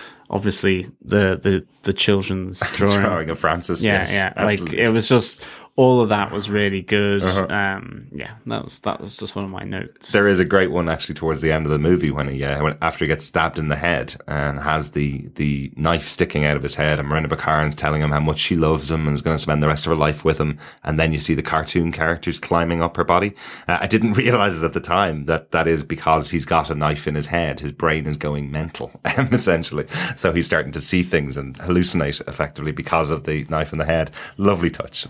children's drawing of Francis. Yeah, yes, yeah. absolutely. Like it was just all of that was really good. Yeah, that was just one of my notes. There is a great one actually towards the end of the movie when after he gets stabbed in the head and has the knife sticking out of his head, and Miranda Baccarin telling him how much she loves him and is going to spend the rest of her life with him, and then you see the cartoon characters climbing up her body. I didn't realize it at the time that is because he's got a knife in his head. His brain is going mental, essentially. So he's starting to see things and hallucinate effectively because of the knife in the head. Lovely touch.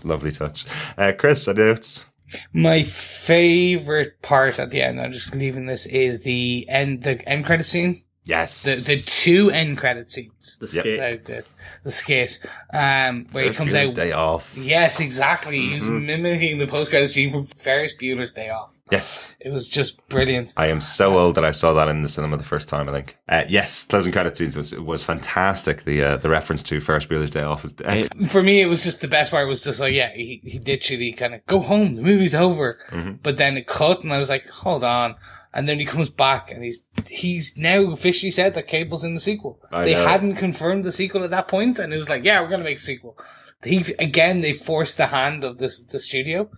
Chris, any notes? My favorite part at the end, I'm just leaving this, is the end credit scene. Yes. The two end credit scenes. The skit. The skit. Where he comes out. Day Off. Yes, exactly. He's mimicking the post credit scene from Ferris Bueller's Day Off. Yes. It was just brilliant. I am so old that I saw that in the cinema the first time, I think. Yes, closing credit scenes was fantastic. The reference to Ferris Bueller's Day Off was excellent. For me, it was just the best part was just like, yeah, he literally kind of go home, the movie's over. But then it cut and I was like, hold on. And then he comes back and he's now officially said that Cable's in the sequel. They hadn't confirmed the sequel at that point, and it was like, yeah, we're going to make a sequel. They forced the hand of the studio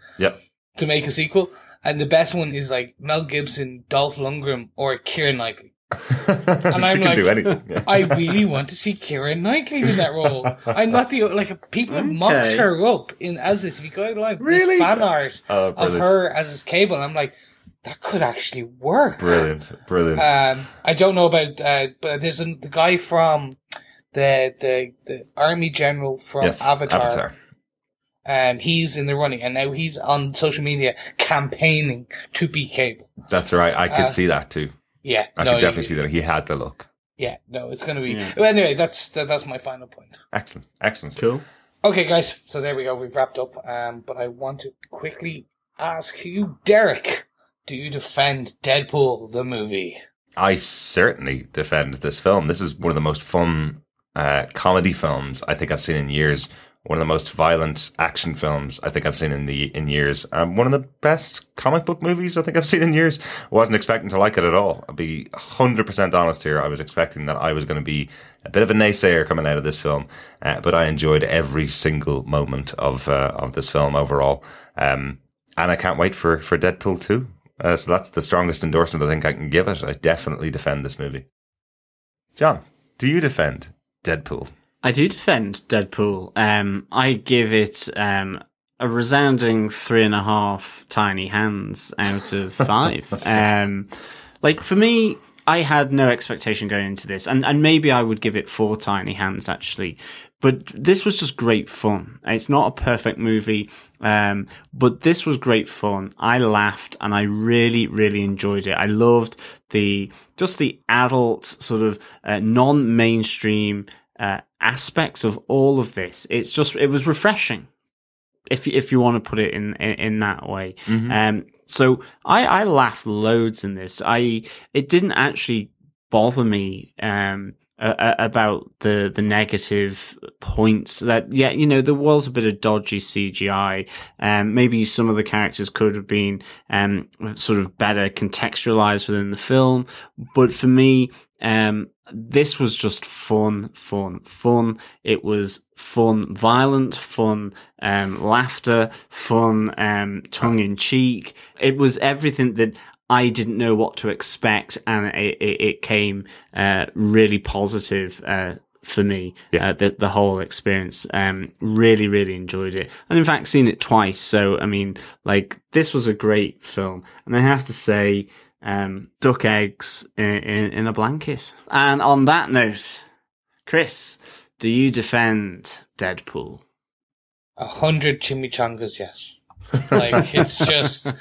to make a sequel. And the best one is like Mel Gibson, Dolph Lundgren, or Keira Knightley. And I'm like, do anything. Yeah. I really want to see Keira Knightley in that role. I'm not people have mocked her up as this. If you go online, really? This fan art of her as this Cable. And I'm like, that could actually work. Brilliant. I don't know about, but there's the guy from the army general from Avatar. He's in the running, and now he's on social media campaigning to be Cable. That's right. I could see that too. Yeah, I could definitely see that he has the look. Yeah, no, it's going to be. Yeah. Well, anyway, that's my final point. Excellent. Cool. Okay, guys. So there we go. We've wrapped up. But I want to quickly ask you, Derek, do you defend Deadpool the movie? I certainly defend this film. This is one of the most fun comedy films I think I've seen in years. One of the most violent action films I think I've seen in years. One of the best comic book movies I think I've seen in years. Wasn't expecting to like it at all. I'll be 100% honest here. I was expecting that I was going to be a bit of a naysayer coming out of this film, but I enjoyed every single moment of this film overall. And I can't wait for Deadpool 2. So that's the strongest endorsement I think I can give it. I definitely defend this movie. John, do you defend Deadpool? I do defend Deadpool. I give it a resounding 3.5 tiny hands out of 5. Like for me, I had no expectation going into this, and maybe I would give it 4 tiny hands actually. But this was just great fun. It's not a perfect movie, but this was great fun. I laughed and I really, really enjoyed it. I loved the adult sort of non-mainstream aspects of all of this. It was refreshing, if you want to put it in that way. So I laughed loads in this. It didn't actually bother me about the negative points that, there was a bit of dodgy CGI. Maybe some of the characters could have been sort of better contextualized within the film. But for me, this was just fun. It was fun, violent, fun, laughter, fun, tongue in cheek. It was everything that I didn't know what to expect, and it came really positive for me. The whole experience. Really, really enjoyed it, and in fact, seen it twice. So I mean, this was a great film, and I have to say, duck eggs in a blanket. And on that note, Chris, do you defend Deadpool? 100 chimichangas, yes. It's just,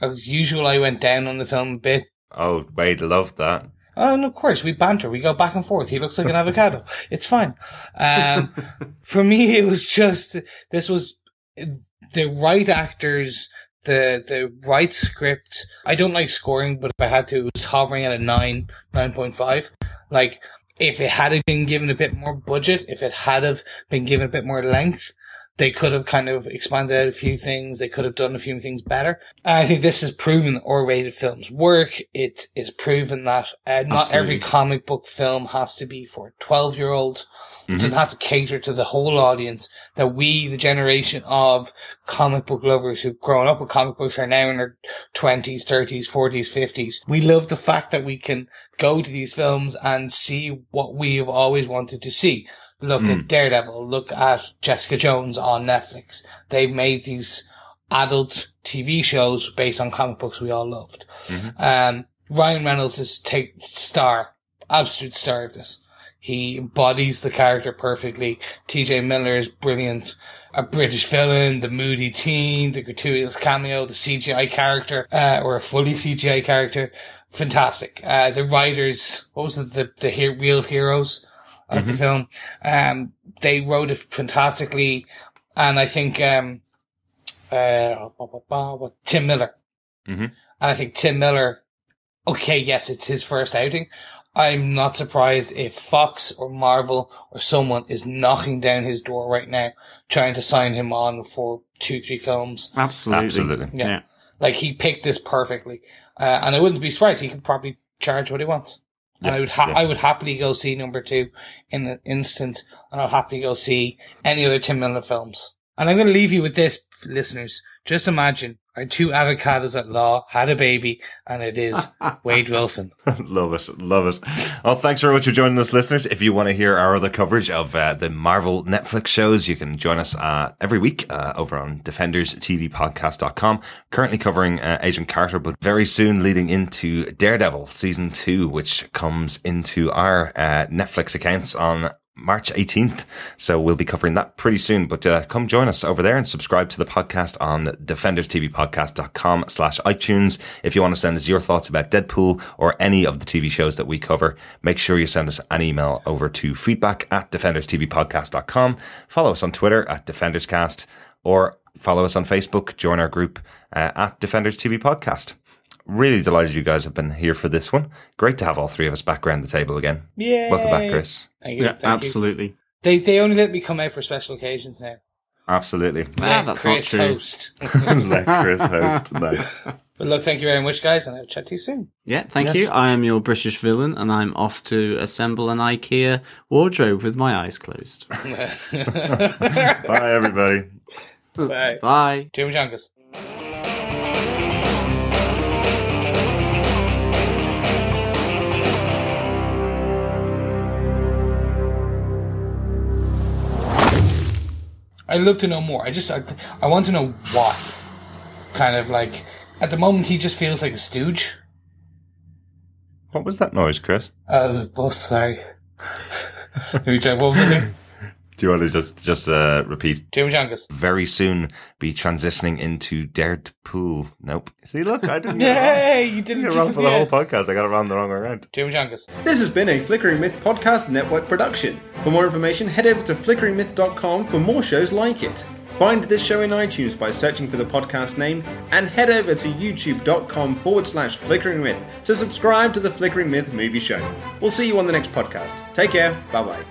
as usual, I went down on the film a bit. Oh, Wade loved that. Oh, and of course, we banter. We go back and forth. He looks like an avocado. It's fine. For me, it was just, this was the right actors the right script. I don't like scoring, but if I had to, it was hovering at a 9.5. Like, if it had been given a bit more budget, if it had have been given a bit more length, they could have kind of expanded out a few things. They could have done a few things better. And I think this has proven that R-rated films work. It is proven that not every comic book film has to be for a 12-year-old. It doesn't have to cater to the whole audience. That we, the generation of comic book lovers who've grown up with comic books, are now in their 20s, 30s, 40s, 50s. We love the fact that we can go to these films and see what we have always wanted to see. Look at Daredevil. Look at Jessica Jones on Netflix. They've made these adult TV shows based on comic books we all loved. Ryan Reynolds is absolute star of this. He embodies the character perfectly. TJ Miller is brilliant. A British villain, the moody teen, the gratuitous cameo, the CGI character, or a fully CGI character. Fantastic. The writers, what was it? The real heroes of the film. They wrote it fantastically. And I think, Tim Miller. And I think Tim Miller, okay, yes, it's his first outing. I'm not surprised if Fox or Marvel or someone is knocking down his door right now, trying to sign him on for 2-3 films. Absolutely. Yeah. Like, he picked this perfectly. And I wouldn't be surprised. He could probably charge what he wants. And I would happily go see number 2 in an instant, and I'll happily go see any other Tim Miller films. And I'm going to leave you with this, listeners. Just imagine our 2 avocados at law had a baby, and it is Wade Wilson. Love it. Well, thanks very much for joining us, listeners. If you want to hear our other coverage of the Marvel Netflix shows, you can join us every week over on DefendersTVPodcast.com. Currently covering Agent Carter, but very soon leading into Daredevil Season 2, which comes into our Netflix accounts on March 18th. So we'll be covering that pretty soon, but come join us over there and subscribe to the podcast on DefendersTVPodcast.com/iTunes. If you want to send us your thoughts about Deadpool or any of the TV shows that we cover, make sure you send us an email over to feedback@DefendersTVPodcast.com. Follow us on Twitter @DefendersCast, or follow us on Facebook. Join our group at Defenders TV Podcast. Really delighted you guys have been here for this one. Great to have all 3 of us back around the table again. Yay. Welcome back, Chris. Thank you. Absolutely. They only let me come out for special occasions now. Absolutely. That's Chris not true. host. Let Chris host. Nice. But look, thank you very much, guys, and I'll chat to you soon. Yeah, thank you. I am your British villain, and I'm off to assemble an IKEA wardrobe with my eyes closed. Bye, everybody. Bye. Bye. Jimmy Junkus. I'd love to know more. I want to know why. Kind of like, at the moment, he just feels like a stooge. What was that noise, Chris? The bus, sorry. Let me try, what was it? Do you want to just repeat? Jimmy Junkus. Very soon be transitioning into Deadpool. Nope. See, look, I didn't Yay! You didn't get it just wrong at for the the whole end. podcast. I got it wrong the wrong way around. Jimmy Junkus. This has been a Flickering Myth Podcast Network production. For more information, head over to flickeringmyth.com for more shows like it. Find this show in iTunes by searching for the podcast name, and head over to youtube.com/flickeringmyth to subscribe to the Flickering Myth movie show. We'll see you on the next podcast. Take care. Bye bye.